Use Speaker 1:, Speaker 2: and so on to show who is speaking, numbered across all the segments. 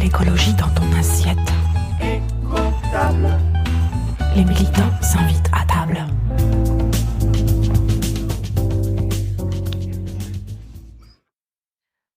Speaker 1: l'écologie dans ton assiette.
Speaker 2: Écotable.
Speaker 1: Les militants s'invitent à table.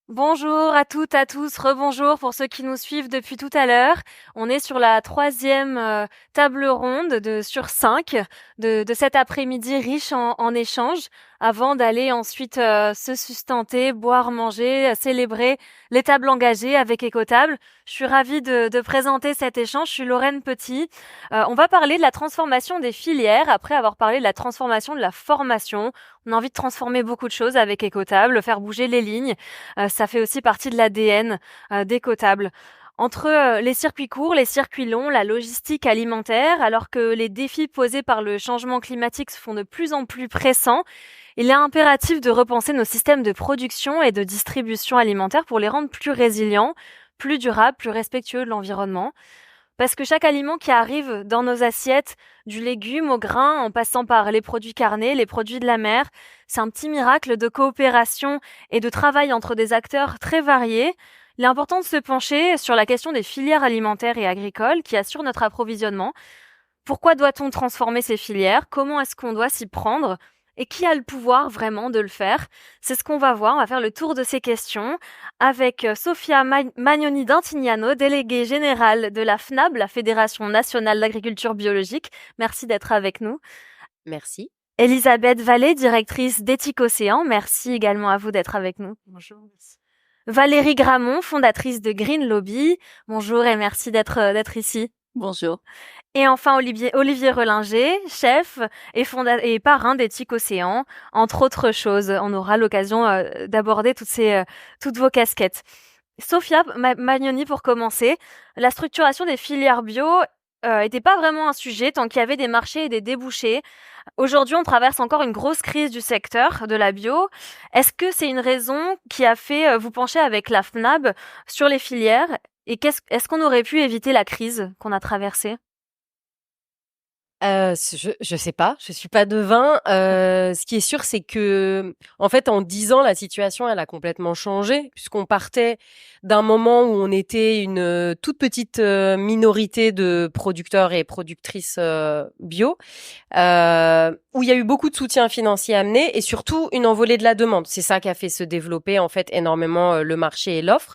Speaker 3: Bonjour à toutes, à tous, rebonjour pour ceux qui nous suivent depuis tout à l'heure. On est sur la troisième table ronde sur 5 de cet après-midi riche en échanges avant d'aller ensuite se sustenter, boire, manger, célébrer les tables engagées avec Écotable. Je suis ravie de présenter cet échange. Je suis Lorraine Petit. On va parler de la transformation des filières après avoir parlé de la transformation de la formation. On a envie de transformer beaucoup de choses avec Écotable, faire bouger les lignes. Ça fait aussi partie de l'ADN d'Écotable. Entre les circuits courts, les circuits longs, la logistique alimentaire, alors que les défis posés par le changement climatique se font de plus en plus pressants, il est impératif de repenser nos systèmes de production et de distribution alimentaire pour les rendre plus résilients, plus durables, plus respectueux de l'environnement. Parce que chaque aliment qui arrive dans nos assiettes, du légume au grain, en passant par les produits carnés, les produits de la mer, c'est un petit miracle de coopération et de travail entre des acteurs très variés. Il est important de se pencher sur la question des filières alimentaires et agricoles qui assurent notre approvisionnement. Pourquoi doit-on transformer ces filières? Comment est-ce qu'on doit s'y prendre? Et qui a le pouvoir vraiment de le faire? C'est ce qu'on va voir. On va faire le tour de ces questions avec Sofia Magnoni d'Antignano, déléguée générale de la FNAB, la Fédération nationale d'agriculture biologique. Merci d'être avec nous.
Speaker 4: Merci.
Speaker 3: Elisabeth Vallée, directrice d'Éthique Océan. Merci également à vous d'être avec nous.
Speaker 4: Bonjour. Merci.
Speaker 3: Valérie Gramont, fondatrice de Green Lobby. Bonjour et merci d'être ici.
Speaker 4: Bonjour.
Speaker 3: Et enfin, Olivier Relinger, chef et parrain d'Éthique Océan, entre autres choses. On aura l'occasion d'aborder toutes vos casquettes. Sofia Magnoni, pour commencer, la structuration des filières bio était pas vraiment un sujet tant qu'il y avait des marchés et des débouchés. Aujourd'hui, on traverse encore une grosse crise du secteur de la bio. Est-ce que c'est une raison qui a fait vous pencher avec la FNAB sur les filières? Et est-ce qu'on aurait pu éviter la crise qu'on a traversée?
Speaker 4: Je sais pas, je suis pas devin. Ce qui est sûr, c'est que, en fait, en 10 ans, la situation, elle a complètement changé, puisqu'on partait d'un moment où on était une toute petite minorité de producteurs et productrices bio, où il y a eu beaucoup de soutien financier amené et surtout une envolée de la demande. C'est ça qui a fait se développer, en fait, énormément le marché et l'offre.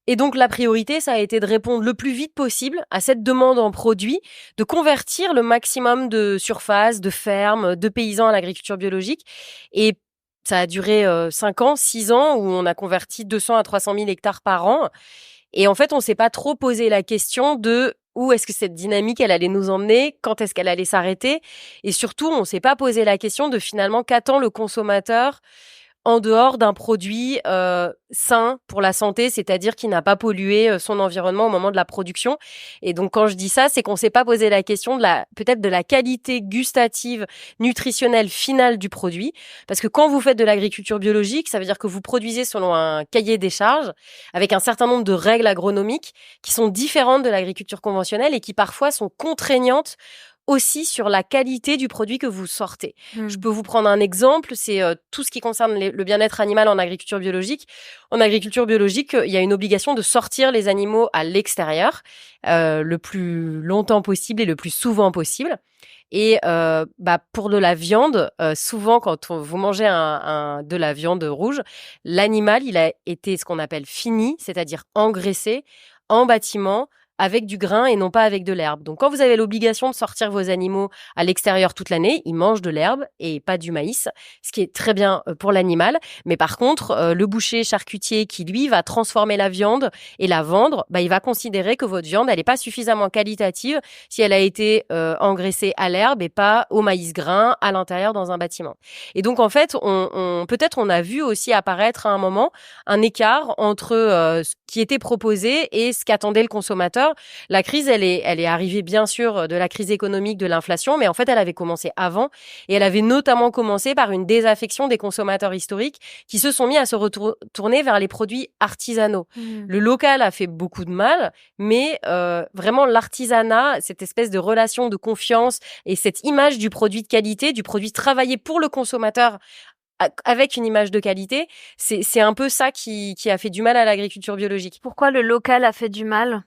Speaker 4: Et donc, la priorité, ça a été de répondre le plus vite possible à cette demande en produits, de convertir le maximum de surfaces, de fermes, de paysans à l'agriculture biologique. Et ça a duré 5 ans, 6 ans, où on a converti 200 à 300 000 hectares par an. Et en fait, on s'est pas trop posé la question de où est-ce que cette dynamique, elle allait nous emmener, quand est-ce qu'elle allait s'arrêter. Et surtout, on s'est pas posé la question de finalement qu'attend le consommateur en dehors d'un produit sain pour la santé, c'est-à-dire qui n'a pas pollué son environnement au moment de la production. Et donc, quand je dis ça, c'est qu'on s'est pas posé la question peut-être de la qualité gustative, nutritionnelle finale du produit. Parce que quand vous faites de l'agriculture biologique, ça veut dire que vous produisez selon un cahier des charges avec un certain nombre de règles agronomiques qui sont différentes de l'agriculture conventionnelle et qui parfois sont contraignantes aussi sur la qualité du produit que vous sortez. Je peux vous prendre un exemple, c'est tout ce qui concerne le bien-être animal en agriculture biologique. En agriculture biologique, il y a une obligation de sortir les animaux à l'extérieur le plus longtemps possible et le plus souvent possible. Et pour de la viande, souvent quand vous mangez de la viande rouge, l'animal, il a été ce qu'on appelle fini, c'est-à-dire engraissé en bâtiment, avec du grain et non pas avec de l'herbe. Donc, quand vous avez l'obligation de sortir vos animaux à l'extérieur toute l'année, ils mangent de l'herbe et pas du maïs, ce qui est très bien pour l'animal. Mais par contre, le boucher charcutier qui, lui, va transformer la viande et la vendre, il va considérer que votre viande, elle n'est pas suffisamment qualitative si elle a été engraissée à l'herbe et pas au maïs grain à l'intérieur dans un bâtiment. Et donc, en fait, peut-être on a vu aussi apparaître à un moment un écart entre ce qui était proposé et ce qu'attendait le consommateur. La crise, elle est arrivée bien sûr de la crise économique, de l'inflation, mais en fait, elle avait commencé avant et elle avait notamment commencé par une désaffection des consommateurs historiques qui se sont mis à se retourner vers les produits artisanaux. Le local a fait beaucoup de mal, mais vraiment l'artisanat, cette espèce de relation de confiance et cette image du produit de qualité, du produit travaillé pour le consommateur avec une image de qualité. C'est un peu ça qui a fait du mal à l'agriculture biologique.
Speaker 3: Pourquoi le local a fait du mal?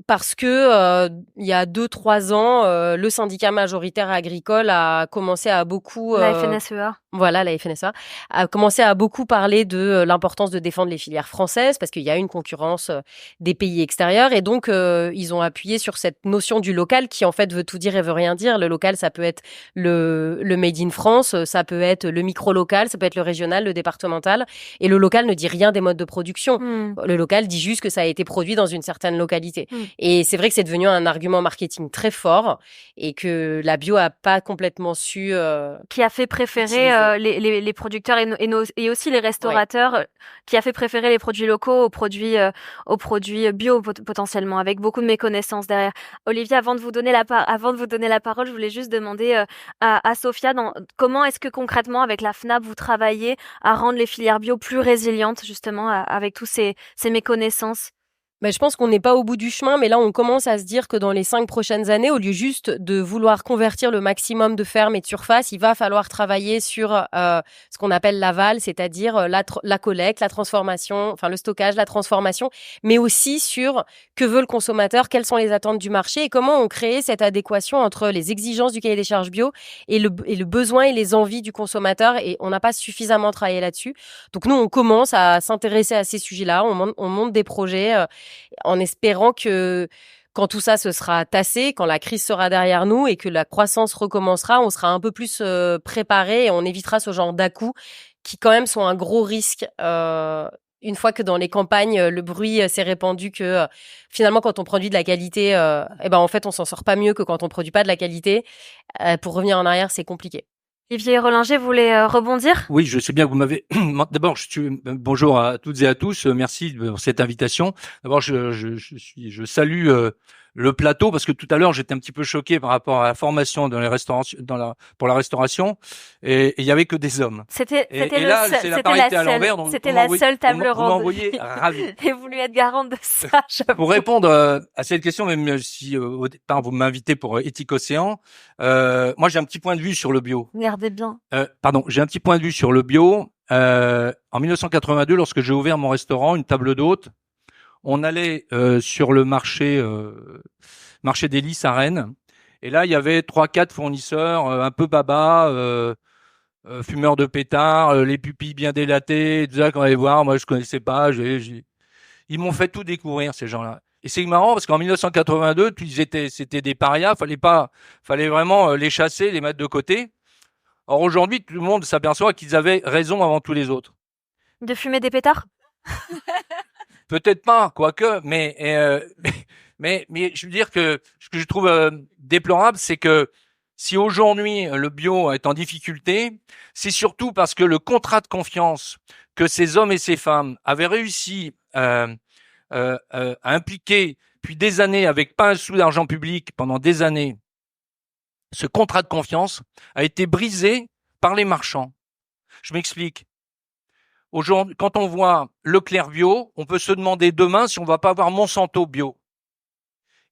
Speaker 4: Parce que il y a 2-3 ans, le syndicat majoritaire agricole a commencé à beaucoup
Speaker 3: La FNSEA.
Speaker 4: voilà, la FNSEA a commencé à beaucoup parler de l'importance de défendre les filières françaises parce qu'il y a une concurrence des pays extérieurs et donc ils ont appuyé sur cette notion du local qui en fait veut tout dire et veut rien dire. Le local, ça peut être le made in France, ça peut être le micro-local, ça peut être le régional, le départemental et le local ne dit rien des modes de production. Le local dit juste que ça a été produit dans une certaine localité. Et c'est vrai que c'est devenu un argument marketing très fort et que la bio a pas complètement su
Speaker 3: qui a fait préférer les producteurs et aussi les restaurateurs, qui a fait préférer les produits locaux aux produits bio potentiellement, avec beaucoup de méconnaissances derrière. Olivier, avant de vous donner la parole, je voulais juste demander à Sophia, comment est-ce que concrètement avec la FNAP vous travaillez à rendre les filières bio plus résilientes justement avec tous ces méconnaissances?
Speaker 4: Je pense qu'on n'est pas au bout du chemin, mais là, on commence à se dire que dans les 5 prochaines années, au lieu juste de vouloir convertir le maximum de fermes et de surfaces, il va falloir travailler sur ce qu'on appelle l'aval, c'est-à-dire la collecte, la transformation, enfin le stockage, la transformation, mais aussi sur que veut le consommateur, quelles sont les attentes du marché et comment on crée cette adéquation entre les exigences du cahier des charges bio et le besoin et les envies du consommateur. Et on n'a pas suffisamment travaillé là-dessus. Donc nous, on commence à s'intéresser à ces sujets-là, on monte des projets en espérant que quand tout ça se sera tassé, quand la crise sera derrière nous et que la croissance recommencera, on sera un peu plus préparé et on évitera ce genre d'à-coups qui quand même sont un gros risque. Une fois que dans les campagnes, le bruit s'est répandu que finalement, quand on produit de la qualité, en fait, on s'en sort pas mieux que quand on produit pas de la qualité. Pour revenir en arrière, c'est compliqué.
Speaker 3: Olivier Rollinger voulait rebondir?
Speaker 5: Oui, je sais bien que vous m'avez. D'abord, bonjour à toutes et à tous. Merci pour cette invitation. D'abord, je salue le plateau parce que tout à l'heure j'étais un petit peu choqué par rapport à la formation dans les restaurants, pour la restauration, et il y avait que des hommes.
Speaker 3: C'était
Speaker 5: la
Speaker 3: seule table ronde.
Speaker 5: Vous m'envoyez ravi.
Speaker 3: Et vous lui êtes garante de ça.
Speaker 5: Pour répondre à cette question, même si au départ vous m'invitez pour Éthique Océan, moi j'ai un petit point de vue sur le bio.
Speaker 3: Regardez bien.
Speaker 5: J'ai un petit point de vue sur le bio. En 1982, lorsque j'ai ouvert mon restaurant, une table d'hôtes, on allait sur le marché des Lys à Rennes, et là il y avait 3-4 fournisseurs un peu baba, fumeurs de pétards, les pupilles bien délatées, tout ça qu'on allait voir. Moi je connaissais pas, ils m'ont fait tout découvrir, ces gens-là. Et c'est marrant parce qu'en 1982, c'était des parias, fallait vraiment les chasser, les mettre de côté. Or aujourd'hui, tout le monde s'aperçoit qu'ils avaient raison avant tous les autres.
Speaker 3: De fumer des pétards?
Speaker 5: Peut-être pas, quoique, mais je veux dire que ce que je trouve déplorable, c'est que si aujourd'hui le bio est en difficulté, c'est surtout parce que le contrat de confiance que ces hommes et ces femmes avaient réussi à impliquer depuis des années avec pas un sou d'argent public pendant des années, ce contrat de confiance a été brisé par les marchands. Je m'explique. Aujourd'hui, quand on voit Leclerc bio, on peut se demander demain si on va pas avoir Monsanto bio.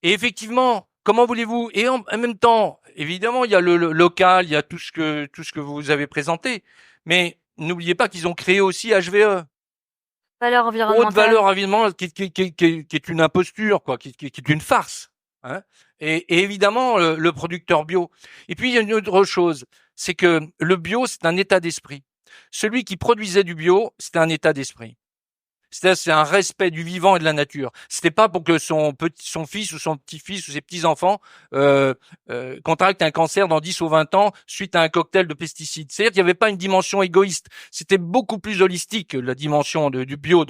Speaker 5: Et effectivement, comment voulez-vous? Et en même temps, évidemment, il y a le local, il y a tout ce que vous avez présenté. Mais n'oubliez pas qu'ils ont créé aussi HVE.
Speaker 3: Valeur environnementale.
Speaker 5: Haute valeur environnementale, qui est une imposture, quoi, qui est une farce. Hein, et évidemment, le producteur bio. Et puis, il y a une autre chose. C'est que le bio, c'est un état d'esprit. Celui qui produisait du bio, c'était un état d'esprit. C'est un respect du vivant et de la nature. C'était pas pour que son fils ou son petit-fils ou ses petits-enfants contractent un cancer dans 10 ou 20 ans suite à un cocktail de pesticides. C'est-à-dire qu'il n'y avait pas une dimension égoïste. C'était beaucoup plus holistique, la dimension du bio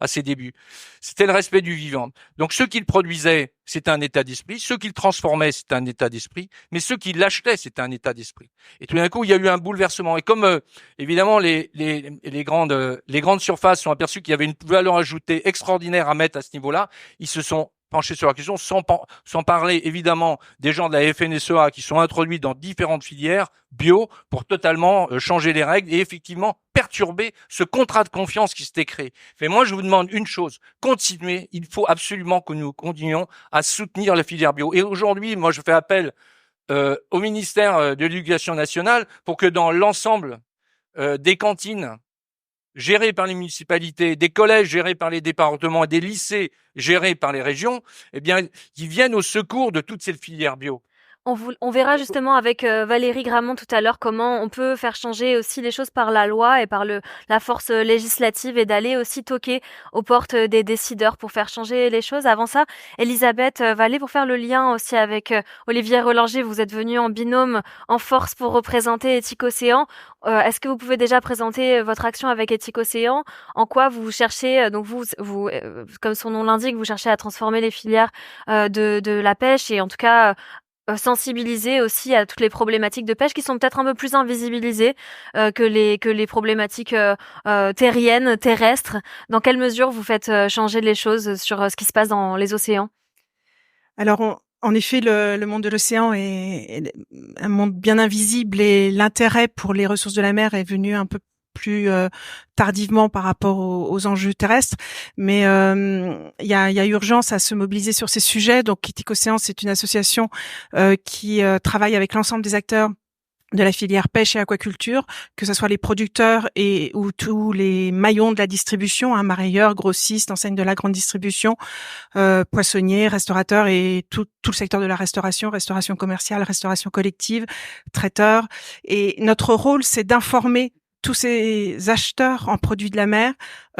Speaker 5: à ses débuts. C'était le respect du vivant. Donc ceux qui le produisaient, c'était un état d'esprit. Ceux qui le transformaient, c'était un état d'esprit. Mais ceux qui l'achetaient, c'était un état d'esprit. Et tout d'un coup, il y a eu un bouleversement. Et comme évidemment les grandes surfaces sont aperçues qu'il y avait une valeur ajoutée extraordinaire à mettre à ce niveau-là, ils se sont penchés sur la question, sans parler évidemment des gens de la FNSEA qui sont introduits dans différentes filières bio pour totalement changer les règles et effectivement perturber ce contrat de confiance qui s'était créé. Mais moi, je vous demande une chose, continuez, il faut absolument que nous continuions à soutenir la filière bio. Et aujourd'hui, moi, je fais appel au ministère de l'Éducation nationale pour que dans l'ensemble des cantines gérés par les municipalités, des collèges gérés par les départements et des lycées gérés par les régions, eh bien, qui viennent au secours de toutes ces filières bio.
Speaker 3: On verra justement avec Valérie Gramont tout à l'heure comment on peut faire changer aussi les choses par la loi et par la force législative et d'aller aussi toquer aux portes des décideurs pour faire changer les choses. Avant ça, Elisabeth Vallée, pour faire le lien aussi avec Olivier Relanger, vous êtes venu en binôme en force pour représenter Éthique Océan. Est-ce que vous pouvez déjà présenter votre action avec Éthique Océan? En quoi vous cherchez, donc vous comme son nom l'indique, vous cherchez à transformer les filières de la pêche et en tout cas sensibiliser aussi à toutes les problématiques de pêche qui sont peut-être un peu plus invisibilisées que les problématiques terriennes, terrestres. Dans quelle mesure vous faites changer les choses sur ce qui se passe dans les océans?
Speaker 6: Alors, en effet, le monde de l'océan est un monde bien invisible et l'intérêt pour les ressources de la mer est venu un peu plus tardivement par rapport aux enjeux terrestres, mais il y a urgence à se mobiliser sur ces sujets. Donc Éthique Océan, c'est une association qui travaille avec l'ensemble des acteurs de la filière pêche et aquaculture, que ce soit les producteurs ou tous les maillons de la distribution, marailleurs, grossistes, enseignes de la grande distribution, poissonniers, restaurateurs et tout le secteur de la restauration commerciale, restauration collective, traiteurs. Et notre rôle, c'est d'informer tous ces acheteurs en produits de la mer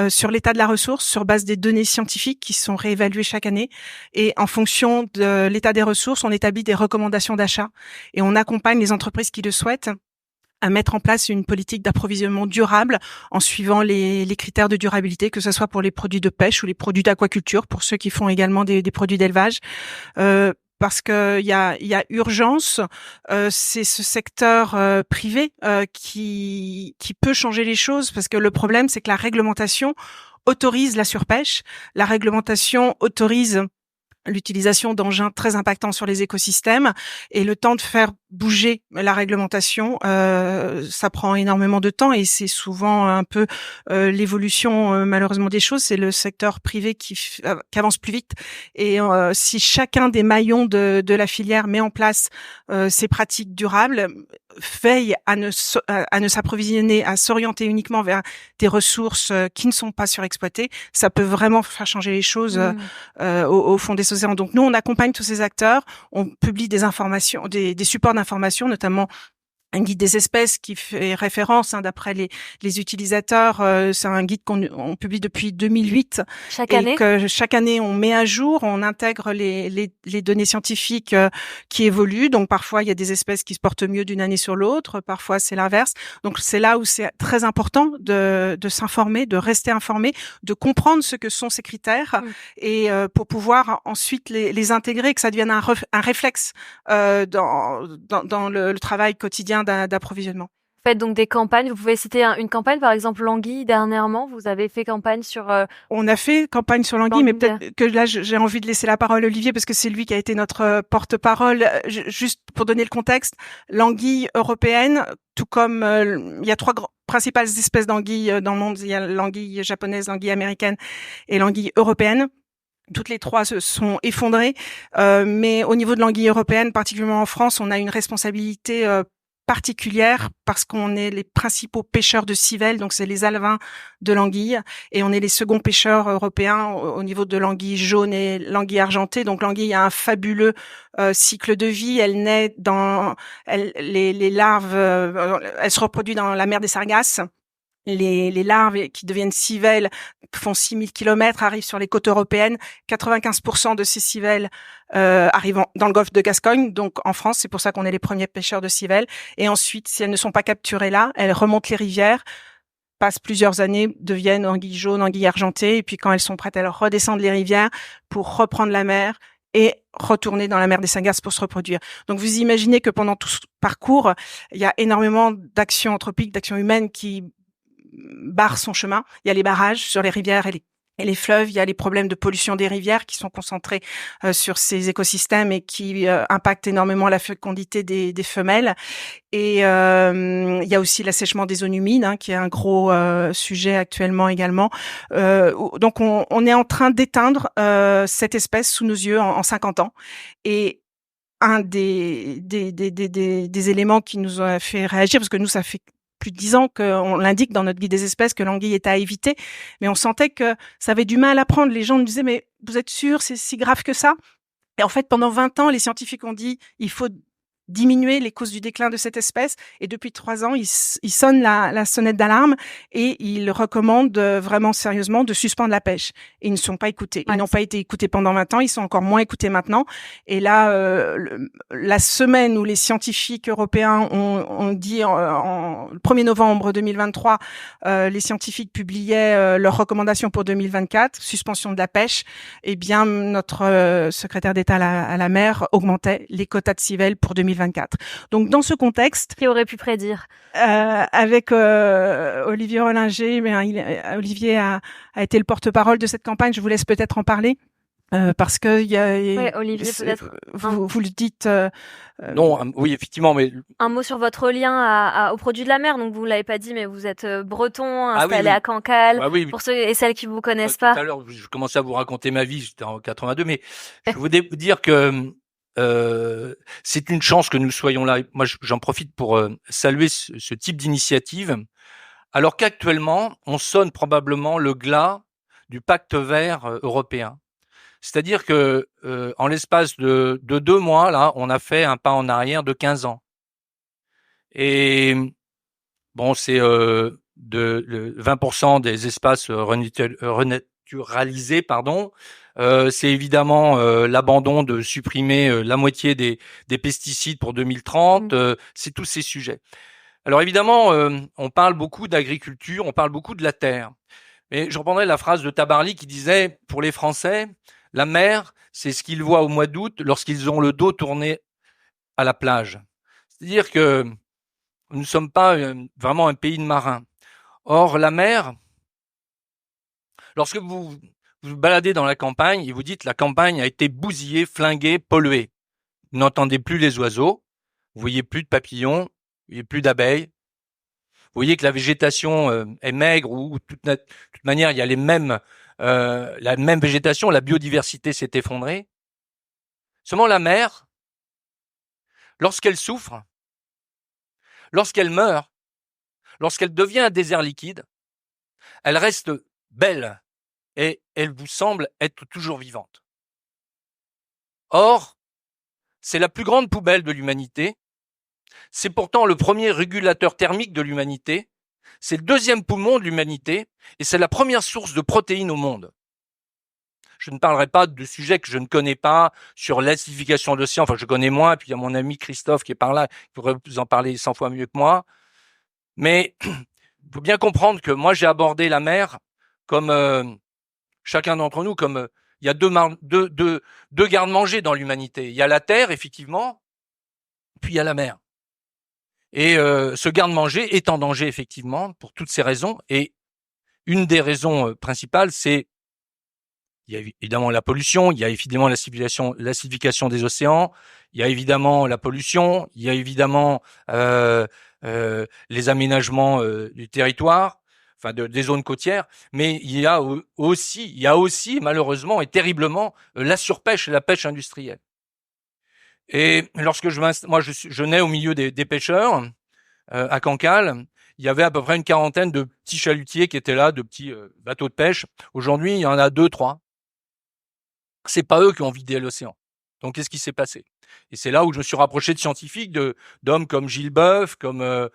Speaker 6: sur l'état de la ressource, sur base des données scientifiques qui sont réévaluées chaque année. Et en fonction de l'état des ressources, on établit des recommandations d'achat et on accompagne les entreprises qui le souhaitent à mettre en place une politique d'approvisionnement durable en suivant les critères de durabilité, que ce soit pour les produits de pêche ou les produits d'aquaculture, pour ceux qui font également des produits d'élevage. Parce que il y a urgence, c'est ce secteur privé qui peut changer les choses, parce que le problème c'est que la réglementation autorise la surpêche, la réglementation autorise l'utilisation d'engins très impactants sur les écosystèmes et le temps de faire bouger la réglementation, ça prend énormément de temps et c'est souvent un peu l'évolution malheureusement des choses. C'est le secteur privé qui avance plus vite et si chacun des maillons de la filière met en place ces pratiques durables, veille à ne s'approvisionner, à s'orienter uniquement vers des ressources qui ne sont pas surexploitées, ça peut vraiment faire changer les choses au fond des océans. Donc nous, on accompagne tous ces acteurs, on publie des informations, des supports d'information, notamment un guide des espèces qui fait référence d'après les utilisateurs. C'est un guide qu'on publie depuis 2008.
Speaker 3: Chaque année.
Speaker 6: Que chaque année on met à jour, on intègre les données scientifiques qui évoluent. Donc parfois il y a des espèces qui se portent mieux d'une année sur l'autre, parfois c'est l'inverse. Donc c'est là où c'est très important de s'informer, de rester informé, de comprendre ce que sont ces critères et pour pouvoir ensuite les intégrer, que ça devienne un réflexe dans le travail quotidien d'approvisionnement.
Speaker 3: Vous faites donc des campagnes. Vous pouvez citer une campagne, par exemple l'anguille. Dernièrement, vous avez fait campagne sur...
Speaker 6: On a fait campagne sur l'anguille, mais peut-être que là, j'ai envie de laisser la parole à Olivier parce que c'est lui qui a été notre porte-parole. Juste pour donner le contexte, l'anguille européenne, tout comme il y a trois principales espèces d'anguilles dans le monde. Il y a l'anguille japonaise, l'anguille américaine et l'anguille européenne. Toutes les trois se sont effondrées, mais au niveau de l'anguille européenne, particulièrement en France, on a une responsabilité particulière parce qu'on est les principaux pêcheurs de civelle, donc c'est les alevins de l'anguille, et on est les seconds pêcheurs européens au niveau de l'anguille jaune et l'anguille argentée. Donc l'anguille a un fabuleux cycle de vie. Elle naît les larves, elle se reproduit dans la mer des Sargasses. Les larves qui deviennent civelles font 6000 kilomètres, arrivent sur les côtes européennes. 95% de ces civelles arrivent dans le golfe de Gascogne, donc en France. C'est pour ça qu'on est les premiers pêcheurs de civelles. Et ensuite, si elles ne sont pas capturées là, elles remontent les rivières, passent plusieurs années, deviennent anguilles jaunes, anguilles argentées. Et puis quand elles sont prêtes, elles redescendent les rivières pour reprendre la mer et retourner dans la mer des Sargasses pour se reproduire. Donc vous imaginez que pendant tout ce parcours, il y a énormément d'actions anthropiques, d'actions humaines qui barre son chemin. Il y a les barrages sur les rivières et les fleuves. Il y a les problèmes de pollution des rivières qui sont concentrés sur ces écosystèmes et qui impactent énormément la fécondité des femelles. Et il y a aussi l'assèchement des zones humides, qui est un gros sujet actuellement également. Donc on est en train d'éteindre cette espèce sous nos yeux en 50 ans. Et un des éléments qui nous a fait réagir, parce que nous, ça fait plus de 10 ans qu'on l'indique dans notre guide des espèces que l'anguille est à éviter, mais on sentait que ça avait du mal à prendre. Les gens nous disaient, mais vous êtes sûr, c'est si grave que ça? Et en fait, pendant 20 ans, les scientifiques ont dit, il faut diminuer les causes du déclin de cette espèce. Et depuis 3 ans, ils sonnent la sonnette d'alarme et ils recommandent vraiment sérieusement de suspendre la pêche. Et ils ne sont pas écoutés. Ils n'ont pas été écoutés pendant 20 ans. Ils sont encore moins écoutés maintenant. Et là, la semaine où les scientifiques européens ont dit, le 1er novembre 2023, les scientifiques publiaient leurs recommandations pour 2024, suspension de la pêche. Eh bien, notre secrétaire d'État à la mer augmentait les quotas de civelle pour 2024. Donc, dans ce contexte,
Speaker 3: Qui aurait pu prédire?
Speaker 6: avec Olivier Rollinger, Olivier a été le porte-parole de cette campagne. Je vous laisse peut-être en parler. Parce que
Speaker 3: Olivier, peut-être.
Speaker 6: Vous le dites.
Speaker 5: Non, oui, effectivement, mais
Speaker 3: Un mot sur votre lien aux produits de la mer. Donc, vous l'avez pas dit, mais vous êtes breton, installé à Cancale.
Speaker 5: Bah oui.
Speaker 3: Pour ceux et celles qui vous connaissent
Speaker 5: Tout à
Speaker 3: pas.
Speaker 5: l'heure, je commençais à vous raconter ma vie, j'étais en 82, mais je voulais vous dire que c'est une chance que nous soyons là. Moi, j'en profite pour saluer ce type d'initiative, alors qu'actuellement, on sonne probablement le glas du pacte vert européen. C'est-à-dire que en l'espace de 2 mois, là, on a fait un pas en arrière de 15 ans. Et bon, c'est de 20% des espaces renaturalisés, pardon. C'est évidemment l'abandon de supprimer la moitié des pesticides pour 2030. C'est tous ces sujets. Alors évidemment, on parle beaucoup d'agriculture, on parle beaucoup de la terre. Mais je reprendrai la phrase de Tabarly qui disait, pour les Français, la mer, c'est ce qu'ils voient au mois d'août lorsqu'ils ont le dos tourné à la plage. C'est-à-dire que nous ne sommes pas vraiment un pays de marins. Or, la mer, lorsque vous vous baladez dans la campagne et vous dites la campagne a été bousillée, flinguée, polluée. Vous n'entendez plus les oiseaux, vous voyez plus de papillons, vous voyez plus d'abeilles. Vous voyez que la végétation est maigre ou de toute manière il y a la même végétation, la biodiversité s'est effondrée. Seulement la mer, lorsqu'elle souffre, lorsqu'elle meurt, lorsqu'elle devient un désert liquide, elle reste belle et elle vous semble être toujours vivante. Or, c'est la plus grande poubelle de l'humanité. C'est pourtant le premier régulateur thermique de l'humanité. C'est le deuxième poumon de l'humanité et c'est la première source de protéines au monde. Je ne parlerai pas de sujets que je ne connais pas sur l'acidification de l'océan. Enfin, je connais moins. Puis il y a mon ami Christophe qui est par là, qui pourrait vous en parler 100 fois mieux que moi. Mais il faut bien comprendre que moi, j'ai abordé la mer comme chacun d'entre nous, comme il y a deux garde-manger dans l'humanité. Il y a la terre, effectivement, puis il y a la mer. Et ce garde-manger est en danger, effectivement, pour toutes ces raisons. Et une des raisons principales, c'est il y a évidemment la pollution, il y a évidemment l'acidification des océans, il y a évidemment la pollution, il y a évidemment les aménagements du territoire, enfin des zones côtières, mais il y a aussi malheureusement et terriblement la surpêche et la pêche industrielle. Et lorsque je nais au milieu des pêcheurs à Cancale, il y avait à peu près une quarantaine de petits chalutiers qui étaient là, de petits bateaux de pêche. Aujourd'hui, il y en a 2, 3. C'est pas eux qui ont vidé l'océan. Donc, qu'est-ce qui s'est passé? Et c'est là où je me suis rapproché de scientifiques, d'hommes comme Gilles Boeuf, comme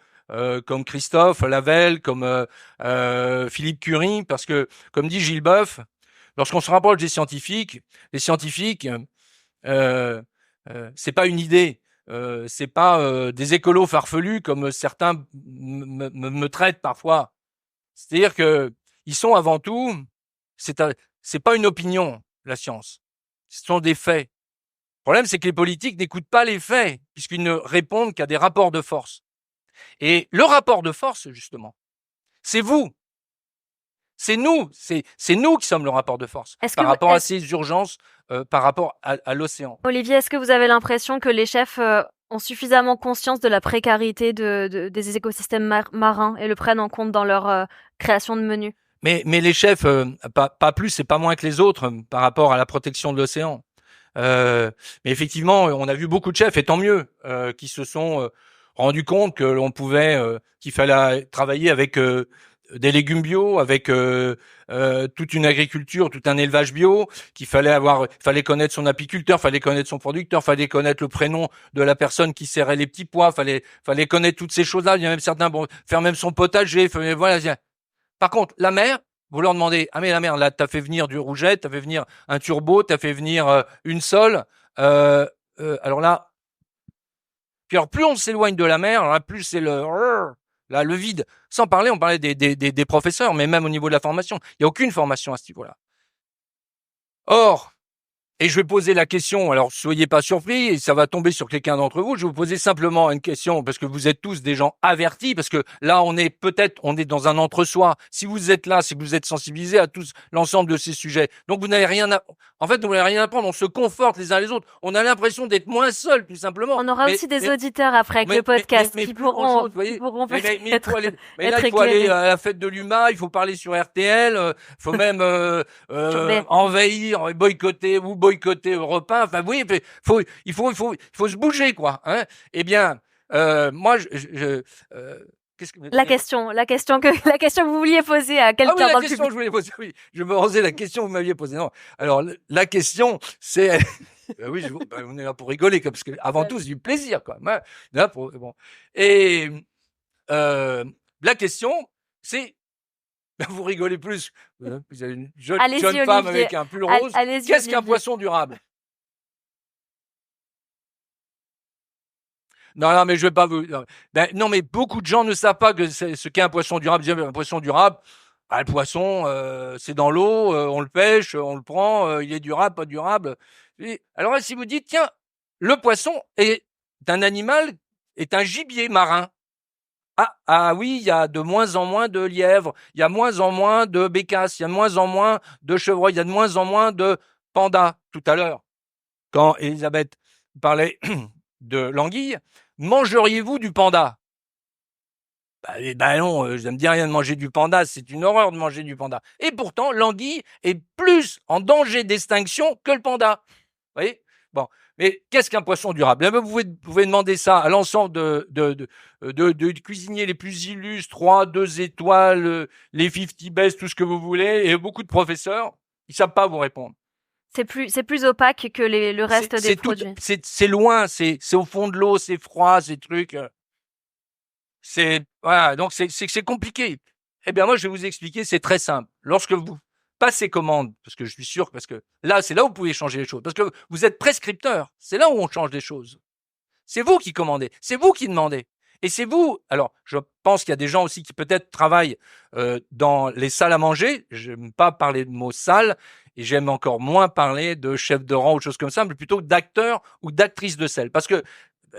Speaker 5: Christophe Lavelle, comme Philippe Curie, parce que, comme dit Gilles Boeuf, lorsqu'on se rapproche des scientifiques, les scientifiques, c'est pas une idée, c'est pas des écolos farfelus comme certains me traitent parfois. C'est-à-dire que ils sont avant tout, c'est pas une opinion, la science. Ce sont des faits. Le problème, c'est que les politiques n'écoutent pas les faits, puisqu'ils ne répondent qu'à des rapports de force. Et le rapport de force, justement, c'est vous. C'est nous qui sommes le rapport de force par rapport à ces urgences, par rapport à l'océan.
Speaker 3: Olivier, est-ce que vous avez l'impression que les chefs ont suffisamment conscience de la précarité des écosystèmes marins et le prennent en compte dans leur création de menus?
Speaker 5: Mais les chefs, pas plus et pas moins que les autres par rapport à la protection de l'océan. Mais effectivement, on a vu beaucoup de chefs, et tant mieux, qui se sont rendus compte que l'on pouvait, qu'il fallait travailler avec des légumes bio, avec toute une agriculture, tout un élevage bio, fallait connaître son apiculteur, fallait connaître son producteur, fallait connaître le prénom de la personne qui serrait les petits pois, fallait connaître toutes ces choses-là. Il y a même certains, faire même son potager, voilà. Par contre, la mer, vous leur demandez, ah mais la mer, là, t'as fait venir du rouget, t'as fait venir un turbo, t'as fait venir une sole, alors là, puis alors plus on s'éloigne de la mer, alors là, plus c'est le vide. Sans parler, on parlait des professeurs, mais même au niveau de la formation, il n'y a aucune formation à ce niveau-là. Or, et je vais poser la question, alors soyez pas surpris, ça va tomber sur quelqu'un d'entre vous, je vais vous poser simplement une question, parce que vous êtes tous des gens avertis, parce que là on est dans un entre-soi. Si vous êtes là, c'est que vous êtes sensibilisés à tous l'ensemble de ces sujets. Donc vous n'avez rien à apprendre, on se conforte les uns les autres, on a l'impression d'être moins seul, tout simplement.
Speaker 3: On aura aussi des auditeurs après avec le podcast qui pourront peut-être
Speaker 5: mais là, il faut aller à la fête de l'UMA, il faut parler sur RTL, il faut même envahir, boycotter Europe 1. Enfin oui, il faut se bouger, quoi. Hein. Eh bien, moi,
Speaker 3: la question que vous vouliez poser à quelqu'un dans le public.
Speaker 5: La question que je voulais poser, oui. Je me posais la question que vous m'aviez posée. Non. Alors, la question, c'est... oui, on est là pour rigoler, parce que avant tout, c'est du plaisir, quoi. Hein. Là bon. Et la question, c'est... Vous rigolez plus. Vous avez une jeune femme avec un pull rose. Qu'est-ce qu'un poisson durable? Non, mais je vais pas vous. Non, mais beaucoup de gens ne savent pas ce qu'est un poisson durable. Un poisson durable, le poisson, c'est dans l'eau, on le pêche, on le prend, il est durable, pas durable. Alors si vous dites, tiens, le poisson est un gibier marin. Ah oui, il y a de moins en moins de lièvres, il y a moins en moins de bécasses, il y a de moins en moins de chevreuils, il y a de moins en moins de pandas. Tout à l'heure, quand Elisabeth parlait de l'anguille, mangeriez-vous du panda? Non, ça me dit rien de manger du panda, c'est une horreur de manger du panda. Et pourtant, l'anguille est plus en danger d'extinction que le panda. Vous voyez? Bon. Mais qu'est-ce qu'un poisson durable? Vous pouvez demander ça à l'ensemble de cuisiniers les plus illustres, 3, 2 étoiles, les 50 best, tout ce que vous voulez, et beaucoup de professeurs, ils savent pas vous répondre.
Speaker 3: C'est plus opaque que le reste des produits.
Speaker 5: C'est loin, c'est au fond de l'eau, c'est froid, ces trucs. Voilà, donc c'est compliqué. Eh bien, moi, je vais vous expliquer, c'est très simple. Lorsque vous passez commande, parce que je suis sûr, parce que là, c'est là où vous pouvez changer les choses, parce que vous êtes prescripteur, c'est là où on change les choses. C'est vous qui commandez, c'est vous qui demandez. Et c'est vous, alors je pense qu'il y a des gens aussi qui peut-être travaillent dans les salles à manger, j'aime pas parler de mots salle, et j'aime encore moins parler de chef de rang ou de choses comme ça, mais plutôt d'acteur ou d'actrice de salle. Parce que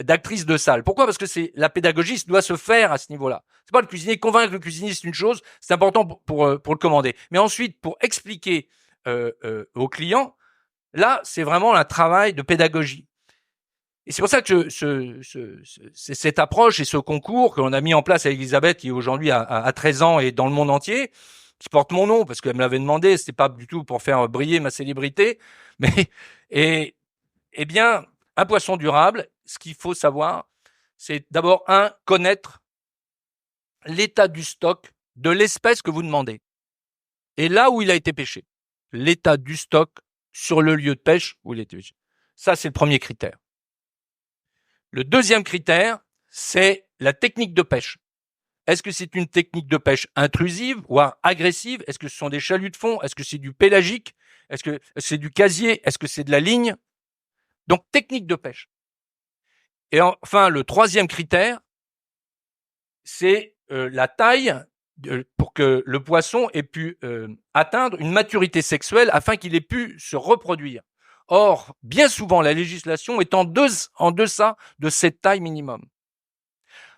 Speaker 5: d'actrice de salle. Pourquoi? Parce que la pédagogie doit se faire à ce niveau-là. C'est pas le cuisinier. Convaincre le cuisinier, c'est une chose, c'est important pour le commander. Mais ensuite, pour expliquer aux clients, là, c'est vraiment un travail de pédagogie. Et c'est pour ça que cette approche et ce concours que l'on a mis en place avec Elisabeth, qui aujourd'hui a 13 ans et dans le monde entier, qui porte mon nom, parce qu'elle me l'avait demandé, c'était pas du tout pour faire briller ma célébrité, mais, eh bien, un poisson durable, ce qu'il faut savoir, c'est d'abord, connaître l'état du stock de l'espèce que vous demandez. Et là où il a été pêché. L'état du stock sur le lieu de pêche où il a été pêché. Ça, c'est le premier critère. Le deuxième critère, c'est la technique de pêche. Est-ce que c'est une technique de pêche intrusive ou agressive? Est-ce que ce sont des chaluts de fond? Est-ce que c'est du pélagique? Est-ce que c'est du casier? Est-ce que c'est de la ligne? Donc, technique de pêche. Et enfin, le troisième critère, c'est la taille pour que le poisson ait pu atteindre une maturité sexuelle afin qu'il ait pu se reproduire. Or, bien souvent, la législation est en deçà de cette taille minimum.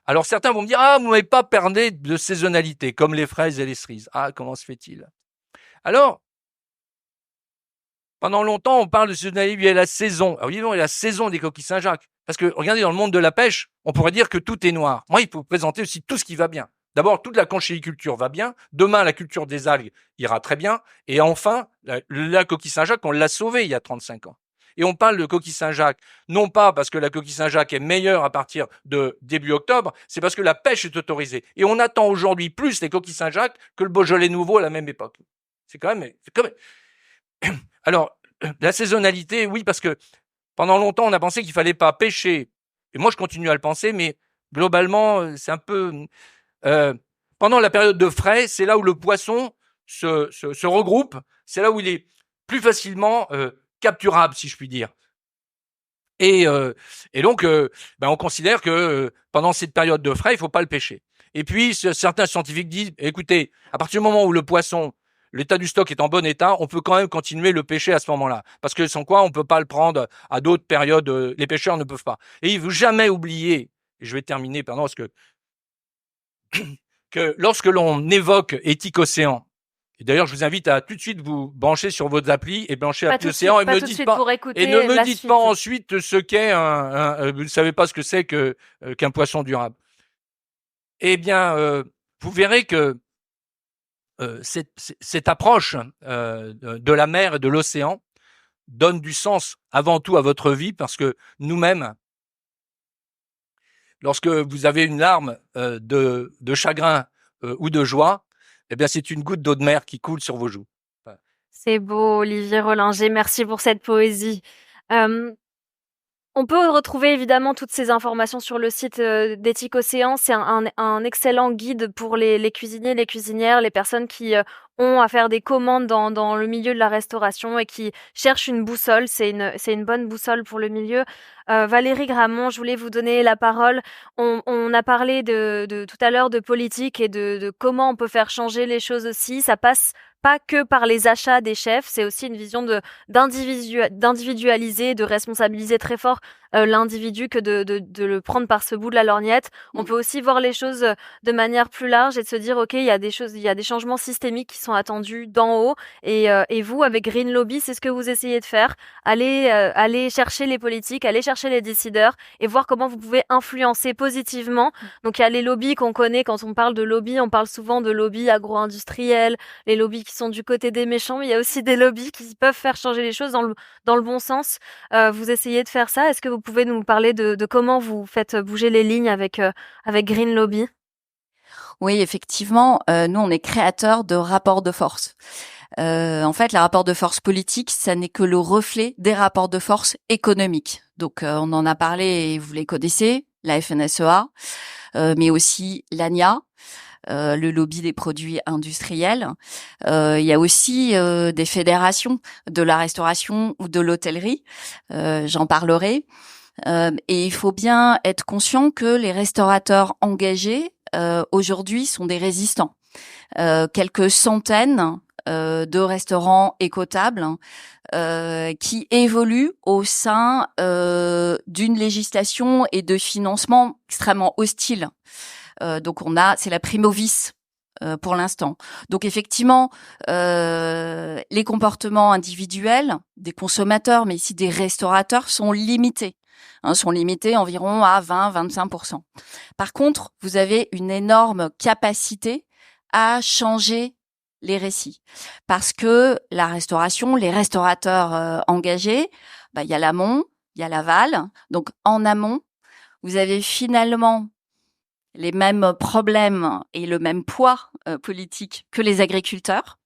Speaker 5: Alors, certains vont me dire, vous m'avez pas parlé de saisonnalité, comme les fraises et les cerises. Comment se fait-il? Alors, pendant longtemps, on parle de saisonnalité, il y a la saison. Alors, évidemment, il y a la saison des coquilles Saint-Jacques. Parce que, regardez, dans le monde de la pêche, on pourrait dire que tout est noir. Moi, il faut présenter aussi tout ce qui va bien. D'abord, toute la conchyliculture va bien. Demain, la culture des algues ira très bien. Et enfin, la coquille Saint-Jacques, on l'a sauvée il y a 35 ans. Et on parle de coquille Saint-Jacques, non pas parce que la coquille Saint-Jacques est meilleure à partir de début octobre, c'est parce que la pêche est autorisée. Et on attend aujourd'hui plus les coquilles Saint-Jacques que le Beaujolais nouveau à la même époque. C'est quand même... Alors, la saisonnalité, oui, parce que pendant longtemps, on a pensé qu'il fallait pas pêcher. Et moi, je continue à le penser, mais globalement, c'est un peu... pendant la période de frai, c'est là où le poisson se regroupe, c'est là où il est plus facilement capturable, si je puis dire. Et donc, on considère que pendant cette période de frai, il faut pas le pêcher. Et puis, certains scientifiques disent, écoutez, à partir du moment où le poisson, l'état du stock est en bon état, on peut quand même continuer le pêcher à ce moment-là. Parce que sans quoi, on peut pas le prendre à d'autres périodes, les pêcheurs ne peuvent pas. Et il faut jamais oublier, et je vais terminer, parce que lorsque l'on évoque éthique océan, et d'ailleurs, je vous invite à tout de suite vous brancher sur votre appli et brancher appli océan et ne me dites pas ensuite ce qu'est vous ne savez pas ce que c'est qu'un poisson durable. Eh bien, vous verrez que cette approche de la mer et de l'océan donne du sens avant tout à votre vie, parce que nous-mêmes, lorsque vous avez une larme de chagrin ou de joie, eh bien, c'est une goutte d'eau de mer qui coule sur vos joues.
Speaker 3: C'est beau, Olivier Rollinger. Merci pour cette poésie. On peut retrouver évidemment toutes ces informations sur le site d'Éthique Océan. C'est un excellent guide pour les cuisiniers, les cuisinières, les personnes qui ont à faire des commandes dans le milieu de la restauration et qui cherchent une boussole. C'est une bonne boussole pour le milieu. Valérie Gramont, je voulais vous donner la parole. On a parlé de tout à l'heure de politique et de comment on peut faire changer les choses aussi. Ça passe pas que par les achats des chefs, c'est aussi une vision d'individualiser, de responsabiliser très fort l'individu que de le prendre par ce bout de la lorgnette. On peut aussi voir les choses de manière plus large et de se dire ok, il y a des changements systémiques qui sont attendus d'en haut et vous avec Green Lobby, c'est ce que vous essayez de faire. Allez chercher les politiques, allez chercher les décideurs et voir comment vous pouvez influencer positivement. Donc il y a les lobbies qu'on connaît. Quand on parle de lobby, on parle souvent de lobby agro-industriel, les lobbies qui sont du côté des méchants, mais il y a aussi des lobbies qui peuvent faire changer les choses dans le bon sens. Vous essayez de faire ça. Est-ce que vous pouvez nous parler de comment vous faites bouger les lignes avec Green Lobby?
Speaker 7: Oui, effectivement, nous on est créateurs de rapports de force. En fait, les rapports de force politiques, ça n'est que le reflet des rapports de force économiques. Donc, on en a parlé et vous les connaissez, la FNSEA, mais aussi l'ANIA, le lobby des produits industriels. Il y a aussi des fédérations de la restauration ou de l'hôtellerie. J'en parlerai. Et il faut bien être conscient que les restaurateurs engagés aujourd'hui sont des résistants. Quelques centaines de restaurants écotables qui évoluent au sein d'une législation et de financement extrêmement hostile. Donc c'est la primo vice pour l'instant. Donc effectivement, les comportements individuels des consommateurs, mais ici des restaurateurs, sont limités. Sont limités environ à 20-25%. Par contre, vous avez une énorme capacité à changer les récits. Parce que la restauration, les restaurateurs engagés, il y a l'amont, il y a l'aval. Donc en amont, vous avez finalement les mêmes problèmes et le même poids politique que les agriculteurs,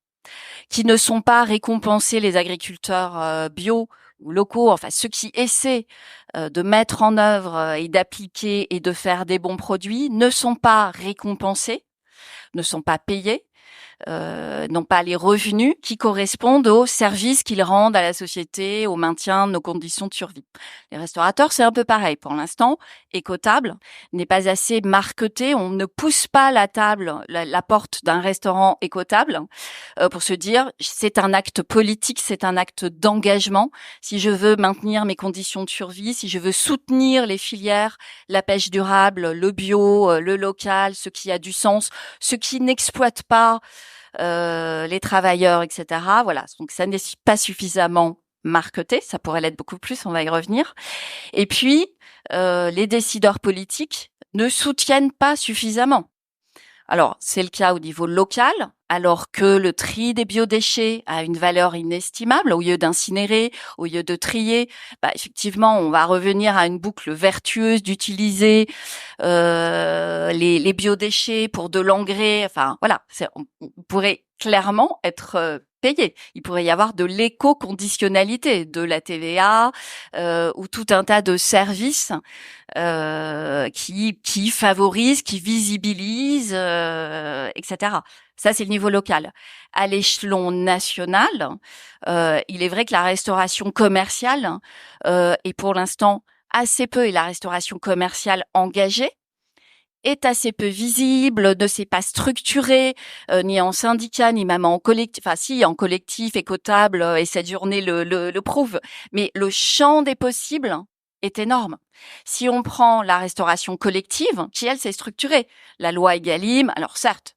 Speaker 7: qui ne sont pas récompensés, les agriculteurs bio ou locaux, enfin ceux qui essaient de mettre en œuvre et d'appliquer et de faire des bons produits, ne sont pas récompensés, ne sont pas payés, n'ont pas les revenus qui correspondent aux services qu'ils rendent à la société, au maintien de nos conditions de survie. Les restaurateurs, c'est un peu pareil. Pour l'instant, Écotable n'est pas assez marketé. On ne pousse pas la porte d'un restaurant Écotable pour se dire c'est un acte politique, c'est un acte d'engagement. Si je veux maintenir mes conditions de survie, si je veux soutenir les filières, la pêche durable, le bio, le local, ce qui a du sens, ce qui n'exploite pas les travailleurs, etc. Voilà, donc ça n'est pas suffisamment marketé, ça pourrait l'être beaucoup plus, on va y revenir. Et puis, les décideurs politiques ne soutiennent pas suffisamment. Alors, c'est le cas au niveau local, alors que le tri des biodéchets a une valeur inestimable. Au lieu d'incinérer, au lieu de trier, effectivement, on va revenir à une boucle vertueuse d'utiliser les biodéchets pour de l'engrais. Enfin, voilà, on pourrait clairement être payé. Il pourrait y avoir de l'éco-conditionnalité, de la TVA ou tout un tas de services qui favorisent, qui visibilisent, etc. Ça, c'est le niveau local. À l'échelon national, il est vrai que la restauration commerciale est pour l'instant assez peu, et la restauration commerciale engagée est assez peu visible, ne s'est pas structurée, ni en syndicat, ni même en collectif. Enfin, si, en collectif, écotable, et cette journée le prouve. Mais le champ des possibles est énorme. Si on prend la restauration collective, qui elle s'est structurée, la loi Egalim, alors certes,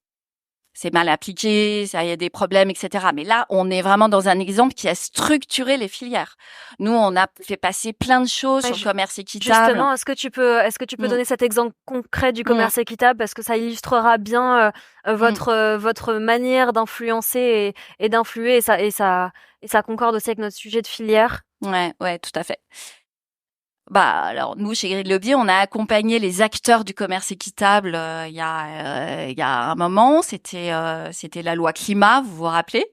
Speaker 7: c'est mal appliqué, ça, il y a des problèmes, etc. Mais là, on est vraiment dans un exemple qui a structuré les filières. Nous, on a fait passer plein de choses sur le commerce équitable.
Speaker 3: Justement, est-ce que tu peux donner cet exemple concret du commerce équitable, parce que ça illustrera bien votre manière d'influencer et d'influer, et ça concorde aussi avec notre sujet de filière.
Speaker 7: Ouais, tout à fait. Alors nous chez Grid Lobby, on a accompagné les acteurs du commerce équitable il y a un moment. C'était la loi climat, vous vous rappelez,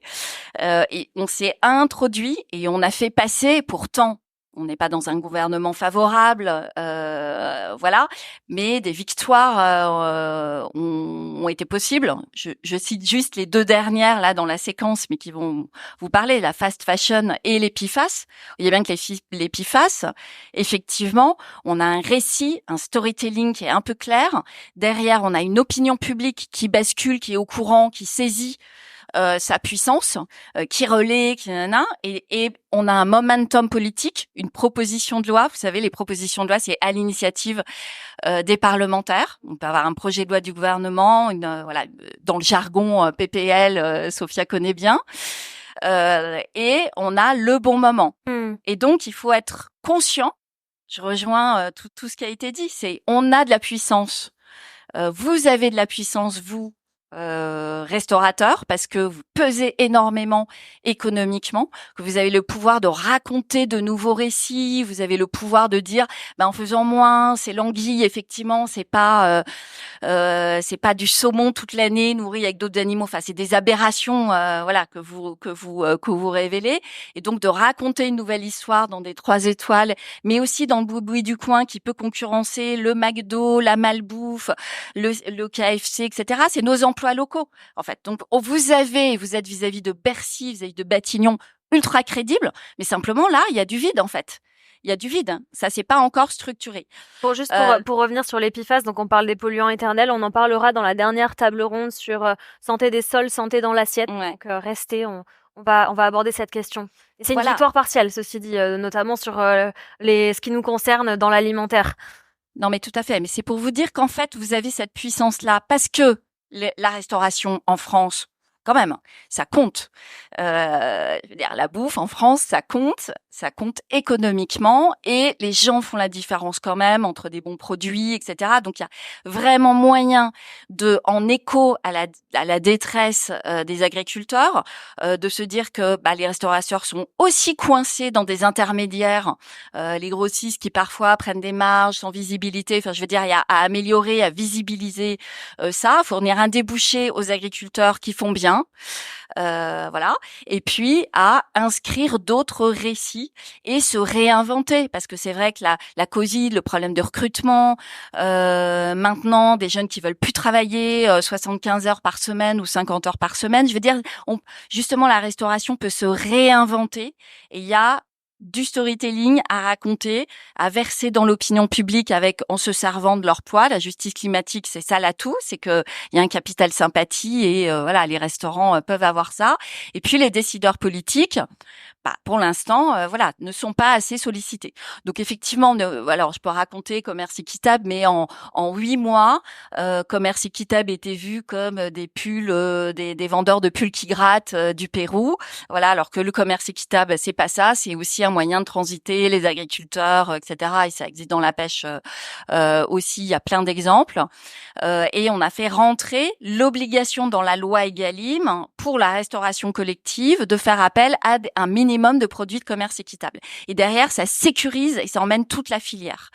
Speaker 7: et on s'est introduit et on a fait passer, pourtant on n'est pas dans un gouvernement favorable, voilà, mais des victoires ont été possibles. Je cite juste les 2 dernières là dans la séquence, mais qui vont vous parler, la fast fashion et les PFAS. Il y a bien que les PFAS, effectivement, on a un récit, un storytelling qui est un peu clair. Derrière, on a une opinion publique qui bascule, qui est au courant, qui saisit sa puissance, qui relaie, et on a un momentum politique, une proposition de loi. Vous savez, les propositions de loi, c'est à l'initiative des parlementaires. On peut avoir un projet de loi du gouvernement, dans le jargon PPL, Sophia connaît bien, et on a le bon moment. Et donc, il faut être conscient. Je rejoins tout ce qui a été dit. C'est on a de la puissance. Vous avez de la puissance, vous. Restaurateur, parce que vous pesez énormément économiquement, que vous avez le pouvoir de raconter de nouveaux récits, vous avez le pouvoir de dire en faisant moins, c'est l'anguille, effectivement, c'est pas du saumon toute l'année nourri avec d'autres animaux, enfin c'est des aberrations que vous révélez, et donc de raconter une nouvelle histoire dans des 3 étoiles, mais aussi dans le boui-boui du coin qui peut concurrencer le McDo, la malbouffe, le KFC, etc. C'est nos emplois locaux, en fait. Donc, vous êtes vis-à-vis de Bercy, vis-à-vis de Batignon, ultra crédible, mais simplement, là, il y a du vide, en fait. Il y a du vide. Ça, c'est pas encore structuré.
Speaker 3: Pour revenir sur les PFAS, donc on parle des polluants éternels, on en parlera dans la dernière table ronde sur santé des sols, santé dans l'assiette.
Speaker 7: Ouais.
Speaker 3: Donc, restez, on va aborder cette question. Et c'est une victoire partielle, ceci dit, notamment sur ce qui nous concerne dans l'alimentaire.
Speaker 7: Non, mais tout à fait. Mais c'est pour vous dire qu'en fait, vous avez cette puissance-là parce que la restauration en France, quand même, ça compte. Je veux dire, la bouffe en France, ça compte économiquement, et les gens font la différence quand même entre des bons produits, etc. Donc il y a vraiment moyen en écho à la détresse des agriculteurs, de se dire que les restaurateurs sont aussi coincés dans des intermédiaires, les grossistes qui parfois prennent des marges sans visibilité. Enfin, je veux dire, il y a à améliorer, à visibiliser ça, fournir un débouché aux agriculteurs qui font bien. Et puis à inscrire d'autres récits et se réinventer, parce que c'est vrai que la Covid, le problème de recrutement, maintenant des jeunes qui veulent plus travailler 75 heures par semaine ou 50 heures par semaine, je veux dire, justement la restauration peut se réinventer, et il y a du storytelling à raconter, à verser dans l'opinion publique en se servant de leur poids. La justice climatique, c'est ça l'atout, c'est que il y a un capital sympathie, et les restaurants peuvent avoir ça. Et puis les décideurs politiques, pour l'instant, ne sont pas assez sollicités. Donc effectivement, alors je peux raconter commerce équitable, mais en 8 mois, commerce équitable était vu comme des pulls, des vendeurs de pulls qui grattent du Pérou. Voilà, alors que le commerce équitable, c'est pas ça, c'est aussi un moyen de transiter, les agriculteurs, etc. Et ça existe dans la pêche aussi, il y a plein d'exemples. Et on a fait rentrer l'obligation dans la loi Egalim pour la restauration collective de faire appel à un minimum de produits de commerce équitable. Et derrière, ça sécurise et ça emmène toute la filière.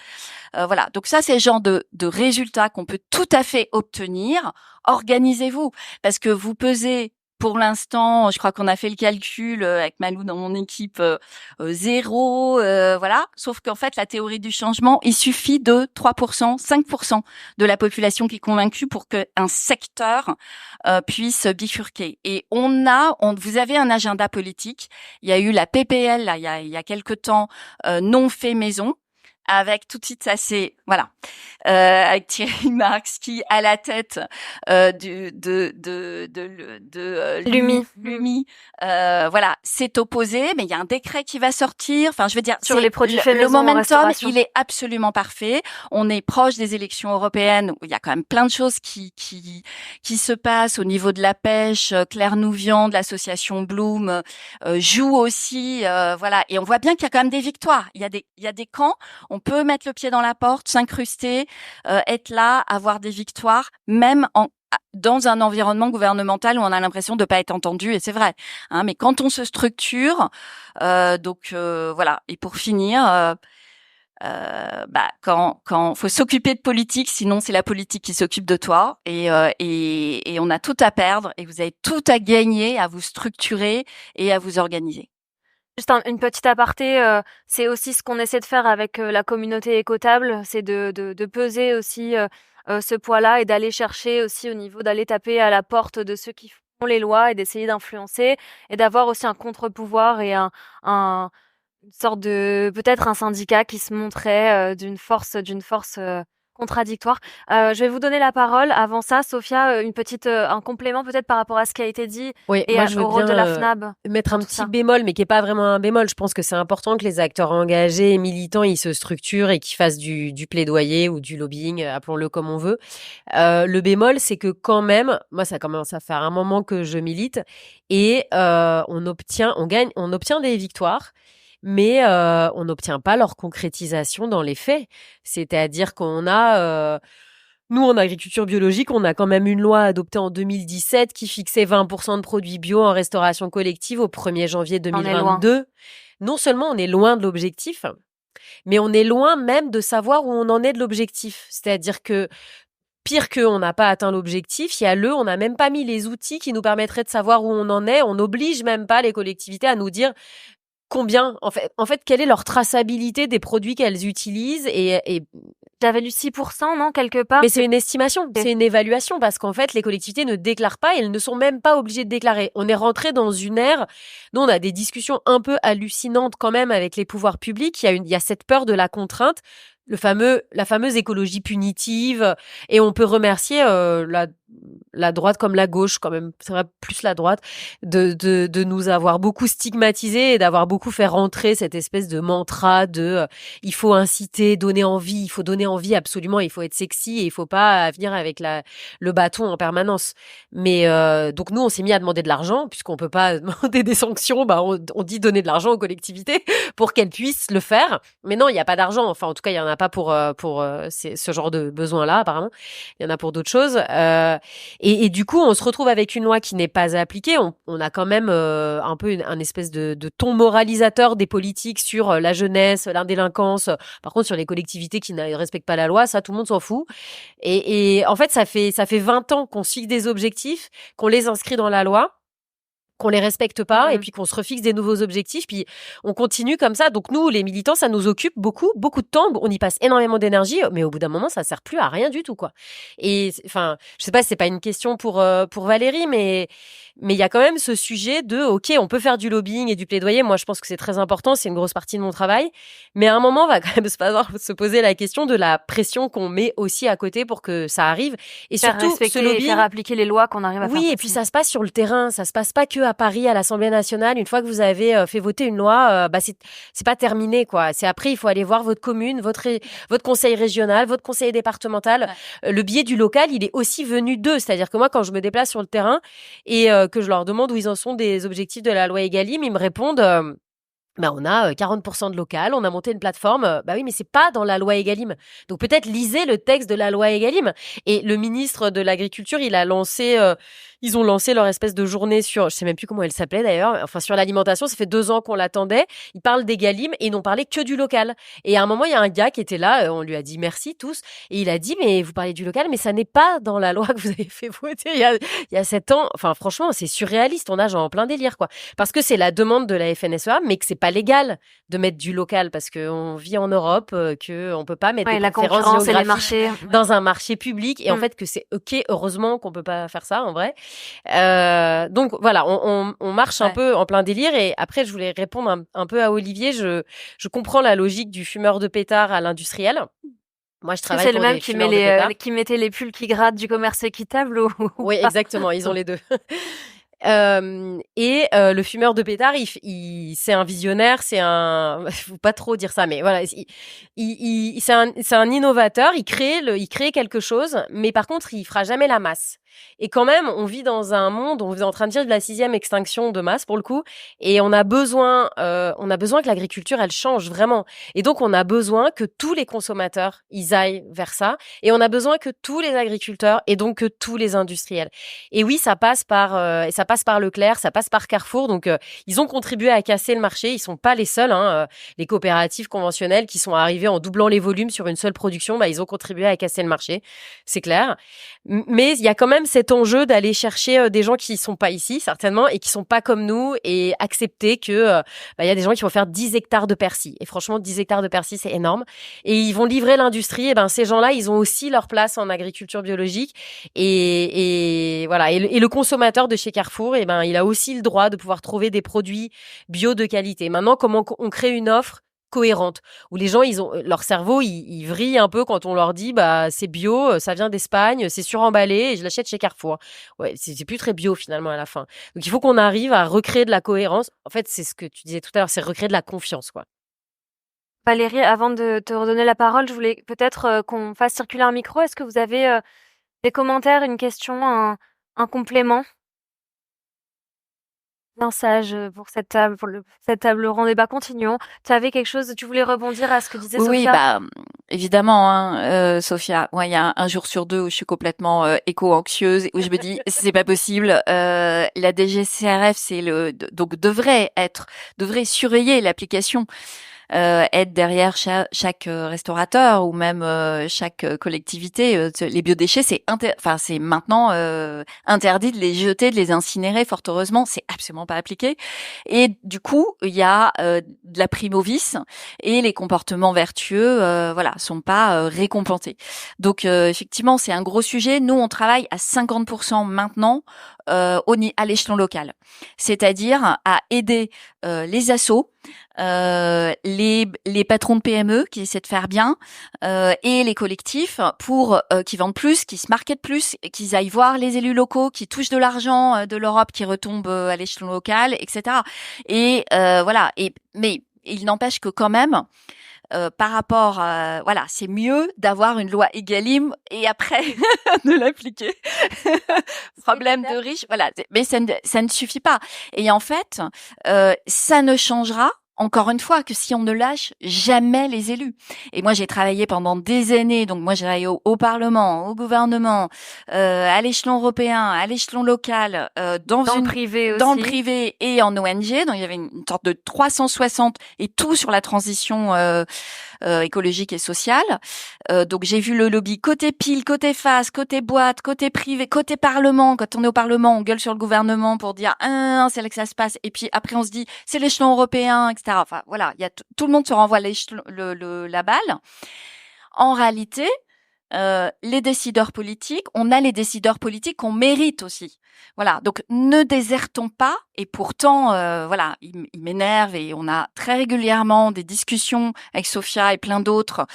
Speaker 7: Voilà, donc ça, c'est le genre de résultats qu'on peut tout à fait obtenir. Organisez-vous, parce que vous pesez, pour l'instant, je crois qu'on a fait le calcul avec Malou dans mon équipe, 0, voilà. Sauf qu'en fait, la théorie du changement, il suffit de 3%, 5% de la population qui est convaincue pour qu'un secteur puisse bifurquer. Et vous avez un agenda politique. Il y a eu la PPL, là, il y a quelque temps, non fait maison. Avec tout de suite, ça c'est avec Thierry Marx qui à la tête Lumi, s'est opposé, mais il y a un décret qui va sortir. Enfin, je veux dire,
Speaker 3: sur les produits faits
Speaker 7: le
Speaker 3: maison en
Speaker 7: momentum,
Speaker 3: restauration.
Speaker 7: il est absolument parfait. On est proche des élections européennes où il y a quand même plein de choses qui se passent au niveau de la pêche. Claire Nouvian de l'association Bloom joue aussi, et on voit bien qu'il y a quand même des victoires. Il y a des camps. On peut mettre le pied dans la porte, s'incruster, être là, avoir des victoires, même dans un environnement gouvernemental où on a l'impression de pas être entendu, et c'est vrai. Hein, mais quand on se structure, Et pour finir, quand faut s'occuper de politique, sinon c'est la politique qui s'occupe de toi, et on a tout à perdre, et vous avez tout à gagner à vous structurer et à vous organiser.
Speaker 3: Juste une petite aparté, c'est aussi ce qu'on essaie de faire avec la communauté écotable, c'est de peser aussi ce poids-là et d'aller chercher aussi au niveau, d'aller taper à la porte de ceux qui font les lois et d'essayer d'influencer et d'avoir aussi un contre-pouvoir et une sorte de, peut-être un syndicat qui se montrait d'une force contradictoire. Je vais vous donner la parole. Avant ça, Sophia, un complément peut-être par rapport à ce qui a été dit et
Speaker 4: moi, je veux
Speaker 3: au rôle
Speaker 4: bien,
Speaker 3: de la FNAB.
Speaker 4: mettre un
Speaker 3: tout
Speaker 4: petit
Speaker 3: ça.
Speaker 4: bémol, mais qui est pas vraiment un bémol. Je pense que c'est important que les acteurs engagés et militants, ils se structurent et qu'ils fassent du plaidoyer ou du lobbying, appelons-le comme on veut. Le bémol, c'est que quand même, moi, ça commence à faire un moment que je milite et on obtient des victoires. Mais on n'obtient pas leur concrétisation dans les faits. C'est-à-dire qu'on a, nous, en agriculture biologique, on a quand même une loi adoptée en 2017 qui fixait 20% de produits bio en restauration collective au 1er janvier 2022. Non seulement on est loin de l'objectif, mais on est loin même de savoir où on en est de l'objectif. C'est-à-dire que pire qu'on n'a pas atteint l'objectif, on n'a même pas mis les outils qui nous permettraient de savoir où on en est. On n'oblige même pas les collectivités à nous dire combien, en fait, quelle est leur traçabilité des produits qu'elles utilisent et
Speaker 3: J'avais lu 6%, non, quelque part.
Speaker 4: mais c'est une estimation, c'est une évaluation parce qu'en fait, les collectivités ne déclarent pas et elles ne sont même pas obligées de déclarer. On est rentré dans une ère, nous, on a des discussions un peu hallucinantes quand même avec les pouvoirs publics. Il y a cette peur de la contrainte, la fameuse écologie punitive, et on peut remercier la droite comme la gauche quand même, c'est vrai plus la droite, de nous avoir beaucoup stigmatisés et d'avoir beaucoup fait rentrer cette espèce de mantra de il faut inciter, donner envie, il faut donner envie absolument, il faut être sexy et il faut pas venir avec le bâton en permanence. Mais donc nous on s'est mis à demander de l'argent puisqu'on peut pas demander des sanctions, on dit donner de l'argent aux collectivités pour qu'elles puissent le faire. Mais non, il y a pas d'argent, enfin en tout cas il y en a pas pour ce genre de besoin-là apparemment. Il y en a pour d'autres choses. Et du coup, on se retrouve avec une loi qui n'est pas appliquée. On a quand même un peu un espèce de ton moralisateur des politiques sur la jeunesse, l'indélinquance. Par contre, sur les collectivités qui ne respectent pas la loi, ça, tout le monde s'en fout. Et en fait, ça fait 20 ans qu'on se fixe des objectifs, qu'on les inscrit dans la loi, qu'on les respecte pas et puis qu'on se refixe des nouveaux objectifs, puis on continue comme ça. Donc nous, les militants, ça nous occupe beaucoup de temps. On y passe énormément d'énergie, mais au bout d'un moment, ça sert plus à rien du tout, quoi. Et enfin, je sais pas, c'est pas une question pour Valérie, mais il y a quand même ce sujet de, ok, on peut faire du lobbying et du plaidoyer. Moi, je pense que c'est très important, c'est une grosse partie de mon travail. Mais à un moment, on va quand même se poser la question de la pression qu'on met aussi à côté pour que ça arrive. Et
Speaker 3: faire
Speaker 4: surtout,
Speaker 3: respecter
Speaker 4: ce lobbying,
Speaker 3: et faire appliquer les lois qu'on arrive à faire.
Speaker 4: oui, et puis ça se passe sur le terrain, ça se passe pas que à Paris, à l'Assemblée nationale. Une fois que vous avez fait voter une loi, c'est pas terminé, quoi. C'est après, il faut aller voir votre commune, votre conseil régional, votre conseil départemental. Ouais. Le biais du local, il est aussi venu d'eux. C'est-à-dire que moi, quand je me déplace sur le terrain et que je leur demande où ils en sont des objectifs de la loi Egalim, ils me répondent Bah, on a 40% de local, on a monté une plateforme. Bah oui, mais c'est pas dans la loi Egalim. Donc peut-être lisez le texte de la loi Egalim. Et le ministre de l'Agriculture, ils ont lancé leur espèce de journée sur, je sais même plus comment elle s'appelait d'ailleurs, enfin sur l'alimentation. Ça fait 2 ans qu'on l'attendait. Ils parlent d'Egalim et ils n'ont parlé que du local. Et à un moment, il y a un gars qui était là, on lui a dit merci tous, et il a dit mais vous parlez du local, mais ça n'est pas dans la loi que vous avez fait voter il y a 7 ans. Enfin franchement, c'est surréaliste. On nage en plein délire quoi. Parce que c'est la demande de la FNSEA, mais que c'est pas légal de mettre du local parce qu'on vit en Europe, que on peut pas mettre des
Speaker 3: la
Speaker 4: préférences
Speaker 3: concurrence et les
Speaker 4: géographiques
Speaker 3: marchés.
Speaker 4: dans un marché public et en
Speaker 3: Mm.
Speaker 4: fait que c'est ok, heureusement qu'on peut pas faire ça en vrai. Donc voilà, on marche un
Speaker 7: Ouais.
Speaker 4: peu en plein délire et après je voulais répondre un peu à Olivier. Je comprends la logique du fumeur de pétard à l'industriel. Moi, je
Speaker 3: Est-ce que
Speaker 4: travaille
Speaker 3: c'est le
Speaker 4: pour
Speaker 3: même
Speaker 4: des
Speaker 3: qui
Speaker 4: fumeurs de pétard.
Speaker 3: qui mettait les pulls qui grattent du commerce équitable ou
Speaker 4: Oui,
Speaker 3: pas?
Speaker 4: exactement, ils ont les deux. Le fumeur de pétard, c'est un visionnaire, faut pas trop dire ça, mais voilà, c'est un innovateur. Il crée quelque chose, mais par contre, il fera jamais la masse. Et quand même, on vit dans un monde, on est en train de dire de la 6e extinction de masse pour le coup, et on a besoin que l'agriculture elle change vraiment. Et donc, on a besoin que tous les consommateurs ils aillent vers ça, et on a besoin que tous les agriculteurs et donc que tous les industriels. Et oui, ça passe par Leclerc, ça passe par Carrefour. Donc, ils ont contribué à casser le marché. Ils sont pas les seuls. Les coopératives conventionnelles qui sont arrivées en doublant les volumes sur une seule production, bah, ils ont contribué à casser le marché. C'est clair. Mais il y a quand même cet enjeu d'aller chercher des gens qui sont pas ici, certainement, et qui sont pas comme nous, et accepter que il y a des gens qui vont faire 10 hectares de persil. Et franchement, 10 hectares de persil, c'est énorme. Et ils vont livrer l'industrie. Et ben, ces gens-là, ils ont aussi leur place en agriculture biologique. Et voilà. Et le consommateur de chez Carrefour, et ben, il a aussi le droit de pouvoir trouver des produits bio de qualité. Maintenant, comment on crée une offre cohérente où les gens ils ont leur cerveau il vrille un peu quand on leur dit bah c'est bio, ça vient d'Espagne, c'est suremballé et je l'achète chez Carrefour. Ouais, c'est plus très bio finalement à la fin. Donc il faut qu'on arrive à recréer de la cohérence. En fait, c'est ce que tu disais tout à l'heure, c'est recréer de la confiance quoi.
Speaker 3: Valérie, avant de te redonner la parole, je voulais peut-être qu'on fasse circuler un micro. Est-ce que vous avez des commentaires, une question, un complément? Un sage pour cette table ronde. Et bah, continuons. Tu avais quelque chose, tu voulais rebondir à ce que disait
Speaker 7: Oui,
Speaker 3: Sophia?
Speaker 7: bah évidemment, hein, Sophia. Moi, il y a un jour sur 2 où je suis complètement éco-anxieuse, où je me dis c'est pas possible. La DGCCRF, donc devrait surveiller l'application. Être derrière chaque restaurateur ou même chaque collectivité. Les biodéchets, c'est maintenant interdit de les jeter, de les incinérer. Fort heureusement, c'est absolument pas appliqué. Et du coup, il y a de la prime au vice et les comportements vertueux, sont pas récompensés. Donc effectivement, c'est un gros sujet. Nous, on travaille à 50% maintenant à l'échelon local, c'est-à-dire à aider les assos, les patrons de PME qui essaient de faire bien et les collectifs pour qui vendent plus, qui se marketent plus, qu'ils aillent voir les élus locaux qui touchent de l'argent de l'Europe qui retombe à l'échelon local, etc. Et mais il n'empêche que quand même par rapport à, c'est mieux d'avoir une loi Egalim et après de l'appliquer. Problème de riche, mais ça ne suffit pas. Et en fait, ça ne changera encore une fois que si on ne lâche jamais les élus. Et moi, j'ai travaillé pendant des années, donc moi j'ai travaillé au Parlement, au gouvernement, à l'échelon européen, à l'échelon local, dans
Speaker 3: le privé aussi.
Speaker 7: Dans le privé et en ONG. Donc il y avait une sorte de 360 et tout sur la transition écologique et sociale. Donc j'ai vu le lobby côté pile, côté face, côté boîte, côté privé, côté Parlement. Quand on est au Parlement, on gueule sur le gouvernement pour dire c'est là que ça se passe. Et puis après on se dit c'est l'échelon européen, etc. Enfin voilà, il y a tout le monde se renvoie la balle. En réalité, les décideurs politiques, on a les décideurs politiques qu'on mérite aussi. Voilà, donc ne désertons pas. Et pourtant, ils m'énervent et on a très régulièrement des discussions avec Sophia et plein d'autres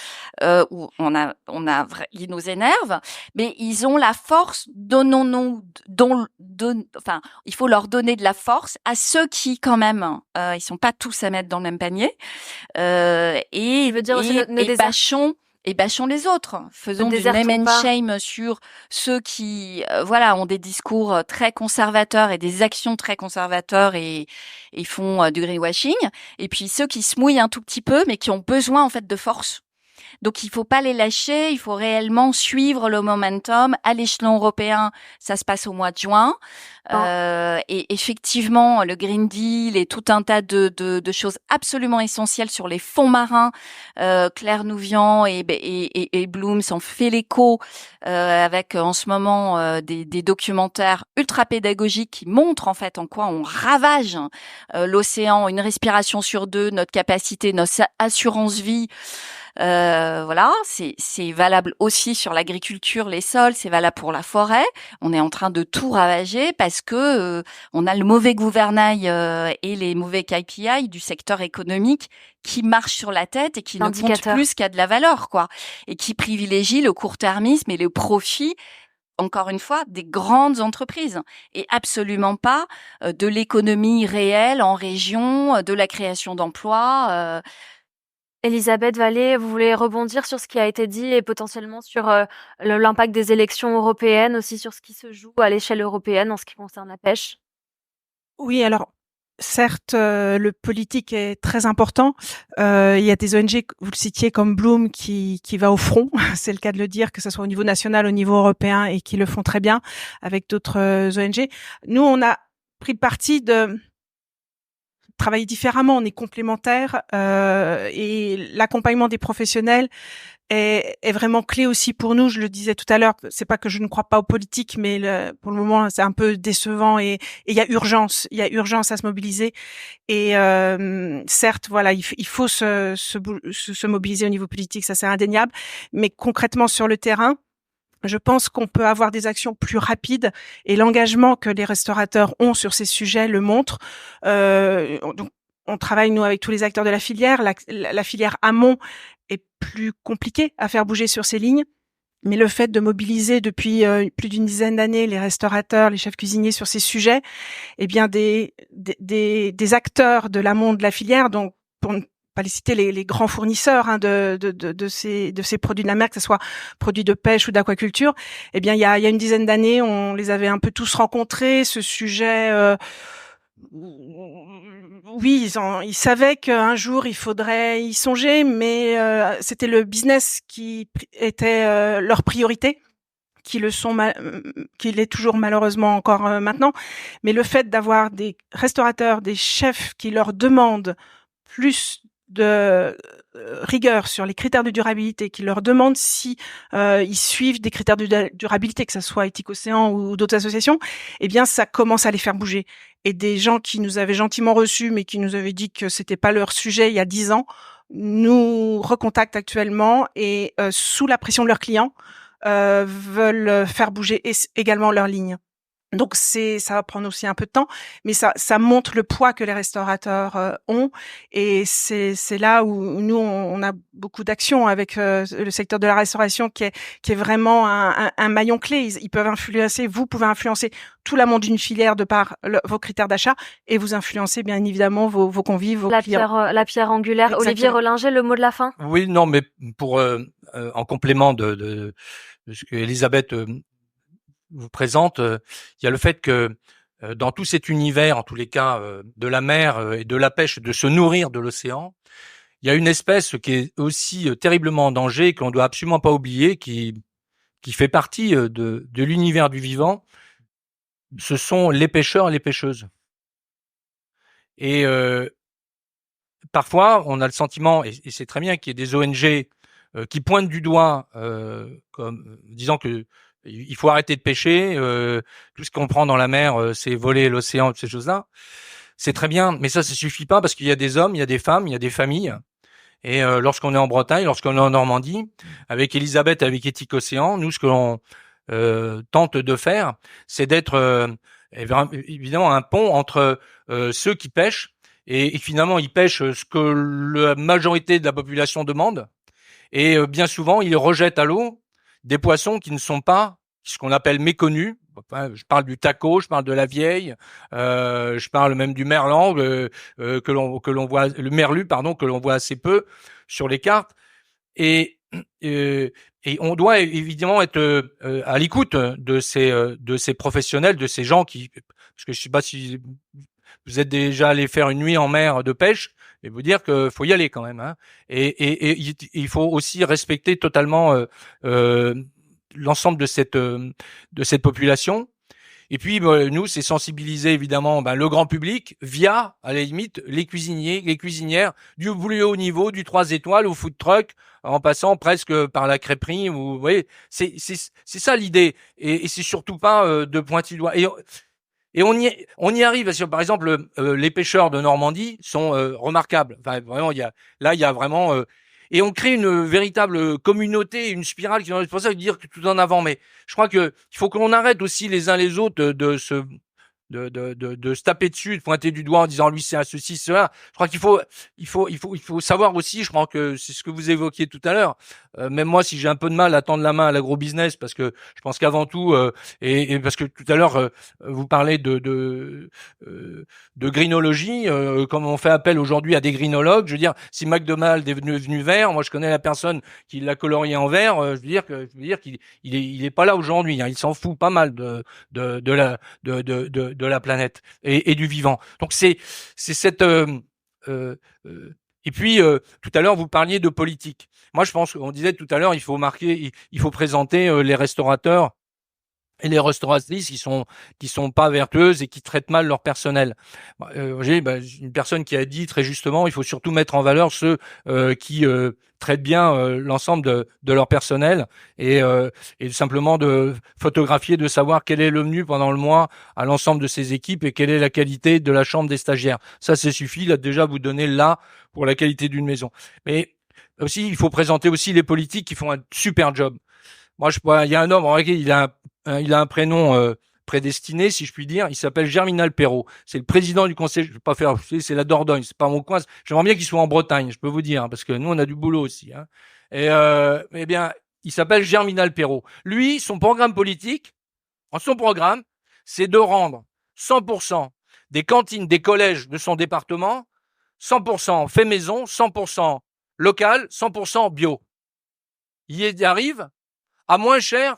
Speaker 7: où ils nous énervent, mais ils ont la force. Il faut leur donner de la force à ceux qui, quand même, ils sont pas tous à mettre dans le même panier.
Speaker 3: Je veux dire aussi,
Speaker 7: et bâchons les autres. Faisons du
Speaker 3: désertons
Speaker 7: name and
Speaker 3: pas.
Speaker 7: shame sur ceux qui, ont des discours très conservateurs et des actions très conservateurs et font du greenwashing. Et puis ceux qui se mouillent un tout petit peu, mais qui ont besoin en fait de force. Donc il faut pas les lâcher, il faut réellement suivre le momentum. À l'échelon européen, ça se passe au mois de juin. Et effectivement, le Green Deal et tout un tas de choses absolument essentielles sur les fonds marins. Claire Nouvian et Bloom s'en fait l'écho avec en ce moment des documentaires ultra pédagogiques qui montrent en fait en quoi on ravage l'océan, une respiration sur deux, notre capacité, notre assurance vie. Voilà, c'est valable aussi sur l'agriculture, les sols, c'est valable pour la forêt. On est en train de tout ravager parce que on a le mauvais gouvernail et les mauvais KPI du secteur économique qui marchent sur la tête et qui ne comptent plus qu'à de la valeur, quoi, et qui privilégient le court-termisme et le profit. Encore une fois, des grandes entreprises et absolument pas de l'économie réelle en région, de la création d'emplois.
Speaker 3: Elisabeth Vallée, vous voulez rebondir sur ce qui a été dit et potentiellement sur l'impact des élections européennes, aussi sur ce qui se joue à l'échelle européenne en ce qui concerne la pêche?
Speaker 6: Oui, alors certes, le politique est très important. Il y a des ONG, vous le citiez, comme Bloom, qui va au front, c'est le cas de le dire, que ce soit au niveau national, au niveau européen, et qui le font très bien avec d'autres ONG. Nous, on a pris le parti de travailler différemment, on est complémentaires et l'accompagnement des professionnels est vraiment clé aussi pour nous. Je le disais tout à l'heure, c'est pas que je ne crois pas aux politiques, mais pour le moment c'est un peu décevant et il y a urgence à se mobiliser. Et certes, voilà, il faut se mobiliser au niveau politique, ça c'est indéniable, mais concrètement sur le terrain, je pense qu'on peut avoir des actions plus rapides et l'engagement que les restaurateurs ont sur ces sujets le montre. Donc, on travaille, nous, avec tous les acteurs de la filière. La filière amont est plus compliquée à faire bouger sur ces lignes. Mais le fait de mobiliser depuis plus d'une dizaine d'années les restaurateurs, les chefs cuisiniers sur ces sujets, eh bien, des acteurs de l'amont de la filière, donc, pour pas les citer, les grands fournisseurs de ces produits de la mer, que ce soit produits de pêche ou d'aquaculture, eh bien il y a une dizaine d'années, on les avait un peu tous rencontrés. Ce sujet, oui, ils savaient qu'un jour il faudrait y songer, mais c'était le business qui était leur priorité, qui l'est toujours malheureusement encore maintenant. Mais le fait d'avoir des restaurateurs, des chefs qui leur demandent plus de rigueur sur les critères de durabilité, qui leur demandent si ils suivent des critères de durabilité, que ce soit Éthique Océan ou d'autres associations, eh bien ça commence à les faire bouger. Et des gens qui nous avaient gentiment reçus, mais qui nous avaient dit que c'était pas leur sujet il y a 10 ans, nous recontactent actuellement et sous la pression de leurs clients veulent faire bouger également leurs lignes. Donc ça va prendre aussi un peu de temps, mais ça montre le poids que les restaurateurs ont, et c'est là où nous on a beaucoup d'actions avec le secteur de la restauration qui est vraiment un maillon clé. Ils peuvent influencer, vous pouvez influencer tout l'amont d'une filière de par vos critères d'achat, et vous influencez bien évidemment vos convives, vos clients.
Speaker 3: La pierre angulaire. Exactement. Olivier Rollinger, le mot de la fin.
Speaker 5: Oui, non, mais pour en complément de ce que Elisabeth vous présente, il y a le fait que dans tout cet univers, en tous les cas, de la mer et de la pêche, de se nourrir de l'océan, il y a une espèce qui est aussi terriblement en danger, qu'on doit absolument pas oublier, qui fait partie de l'univers du vivant. Ce sont les pêcheurs et les pêcheuses. Et parfois, on a le sentiment, et c'est très bien qu'il y ait des ONG qui pointent du doigt, comme disant que il faut arrêter de pêcher, tout ce qu'on prend dans la mer, c'est voler l'océan, toutes ces choses-là. C'est très bien, mais ça suffit pas, parce qu'il y a des hommes, il y a des femmes, il y a des familles. Et lorsqu'on est en Bretagne, lorsqu'on est en Normandie, avec Elisabeth, avec Éthique Océan, nous, ce que l'on tente de faire, c'est d'être évidemment un pont entre ceux qui pêchent, et finalement, ils pêchent ce que la majorité de la population demande, et bien souvent, ils rejettent à l'eau des poissons qui ne sont pas ce qu'on appelle méconnus. Enfin, je parle du taco, je parle de la vieille, je parle même du merlan que l'on voit, le merlu pardon, que l'on voit assez peu sur les cartes. Et et on doit évidemment être à l'écoute de ces professionnels, de ces gens qui, parce que je sais pas si vous êtes déjà allé faire une nuit en mer de pêche, et vous dire que faut y aller quand même, hein. Et il faut aussi respecter totalement l'ensemble de cette population. Et puis nous, c'est sensibiliser évidemment le grand public via, à la limite, les cuisiniers, les cuisinières, du plus haut niveau, du 3 étoiles au food truck, en passant presque par la crêperie. Vous voyez, c'est ça l'idée. Et c'est surtout pas de pointer du doigt. Et on y arrive parce que par exemple les pêcheurs de Normandie sont remarquables. Enfin vraiment il y a vraiment et on crée une véritable communauté, une spirale qui c'est pour ça que dire que tout en avant. Mais je crois que il faut qu'on arrête aussi les uns les autres de se taper dessus, de pointer du doigt en disant lui c'est un ceci cela. Je crois qu'il faut savoir aussi, je crois que c'est ce que vous évoquiez tout à l'heure. Même moi si j'ai un peu de mal à tendre la main à l'agro-business parce que je pense qu'avant tout et parce que tout à l'heure vous parlez de grinologie, comme on fait appel aujourd'hui à des grinologues, je veux dire si McDonald's est devenu vert, moi je connais la personne qui l'a colorié en vert, je veux dire qu'il il est pas là aujourd'hui, hein, il s'en fout pas mal de la planète et du vivant. Donc c'est cette et puis tout à l'heure vous parliez de politique. Moi je pense qu'on disait tout à l'heure il faut présenter les restaurateurs et les restauratrices qui sont pas vertueuses et qui traitent mal leur personnel. J'ai une personne qui a dit très justement il faut surtout mettre en valeur ceux qui traitent bien l'ensemble de leur personnel et simplement de photographier, de savoir quel est le menu pendant le mois à l'ensemble de ces équipes et quelle est la qualité de la chambre des stagiaires. Ça suffit là déjà vous donner là pour la qualité d'une maison. Mais aussi il faut présenter aussi les politiques qui font un super job. Moi, il y a un homme, il a un prénom prédestiné, si je puis dire. Il s'appelle Germinal Perrault. C'est le président du conseil. Je vais pas faire, c'est la Dordogne, c'est pas mon coin. J'aimerais bien qu'il soit en Bretagne, je peux vous dire, hein, parce que nous, on a du boulot aussi. Hein. Et eh bien, il s'appelle Germinal Perrault. Lui, son programme politique, c'est de rendre 100% des cantines, des collèges de son département, 100% fait maison, 100% local, 100% bio. Il y arrive à moins cher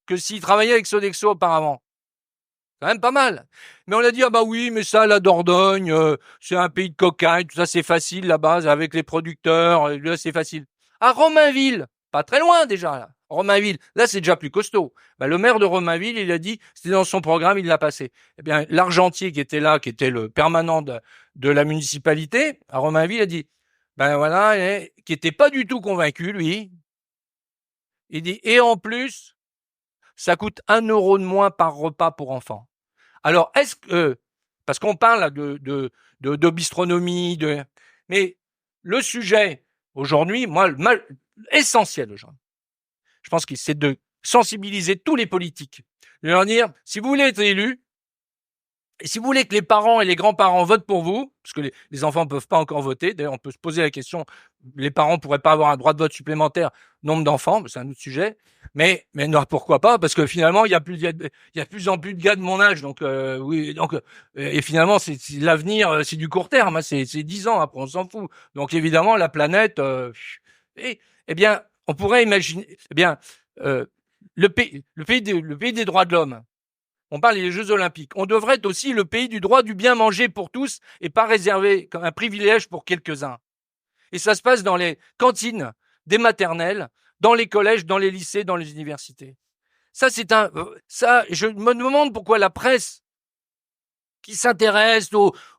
Speaker 5: que s'il travaillait avec Sodexo auparavant. Quand même pas mal. Mais on a dit, ah bah oui, mais ça, la Dordogne, c'est un pays de cocaïne, tout ça c'est facile là-bas, avec les producteurs, là c'est facile. À Romainville, pas très loin déjà, là. Romainville, là c'est déjà plus costaud. Le maire de Romainville, il a dit, c'était dans son programme, il l'a passé. Eh bien, l'argentier qui était là, qui était le permanent de la municipalité, à Romainville, a dit, voilà, qui était pas du tout convaincu, lui. Il dit, et en plus, ça coûte 1 euro de moins par repas pour enfants. Alors, est-ce que, parce qu'on parle là de bistronomie, mais le sujet, aujourd'hui, moi, essentiel aujourd'hui, je pense que c'est de sensibiliser tous les politiques. De leur dire, si vous voulez être élu, et si vous voulez que les parents et les grands-parents votent pour vous, parce que les enfants ne peuvent pas encore voter, d'ailleurs on peut se poser la question, les parents pourraient pas avoir un droit de vote supplémentaire, nombre d'enfants, c'est un autre sujet, mais non, pourquoi pas, parce que finalement il y a de plus en plus de gars de mon âge, donc oui, donc et finalement c'est l'avenir, c'est du court terme, hein, c'est 10 ans après on s'en fout, donc évidemment la planète, eh bien on pourrait imaginer, le pays des droits de l'homme. On parle des Jeux Olympiques. On devrait être aussi le pays du droit du bien manger pour tous et pas réservé comme un privilège pour quelques-uns. Et ça se passe dans les cantines des maternelles, dans les collèges, dans les lycées, dans les universités. Ça, je me demande pourquoi la presse qui s'intéresse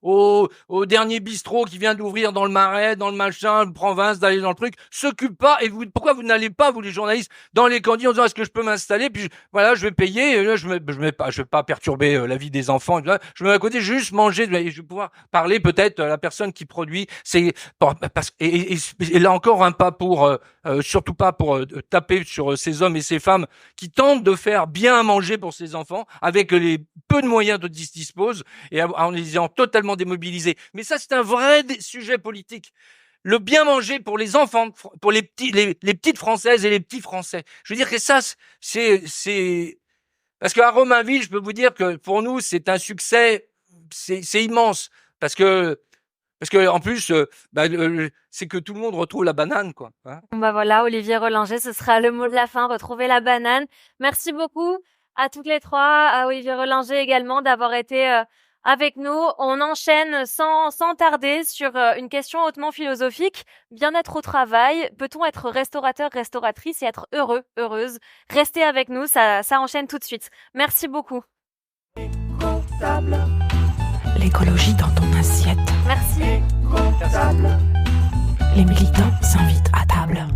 Speaker 5: au dernier bistrot qui vient d'ouvrir dans le Marais, dans le machin, le province, d'aller dans le truc, s'occupe pas. Et pourquoi vous n'allez pas, vous les journalistes, dans les cantines en disant est-ce que je peux m'installer, puis voilà, je vais payer, et là, je vais pas perturber la vie des enfants. Je me mets à côté, juste manger, et je vais pouvoir parler peut-être à la personne qui produit. Et là encore, pas pour surtout pas pour taper sur ces hommes et ces femmes qui tentent de faire bien à manger pour ces enfants avec les peu de moyens dont ils disposent et en les ayant totalement démobilisés. Mais ça, c'est un vrai sujet politique. Le bien manger pour les enfants, pour les petites Françaises et les petits Français. Je veux dire que ça, c'est parce qu'à Romainville, je peux vous dire que pour nous, c'est un succès, c'est immense parce que Parce que en plus, c'est que tout le monde retrouve la banane, quoi. Hein.
Speaker 3: Bah voilà, Olivier Rollinger, ce sera le mot de la fin, retrouver la banane. Merci beaucoup à toutes les trois, à Olivier Rollinger également d'avoir été avec nous. On enchaîne sans tarder sur une question hautement philosophique. Bien-être au travail. Peut-on être restaurateur, restauratrice et être heureux, heureuse? Restez avec nous, ça enchaîne tout de suite. Merci beaucoup.
Speaker 2: Éco-table,
Speaker 1: L'écologie dans ton assiette.
Speaker 3: Merci.
Speaker 2: éco-table.
Speaker 1: Les militants s'invitent à table.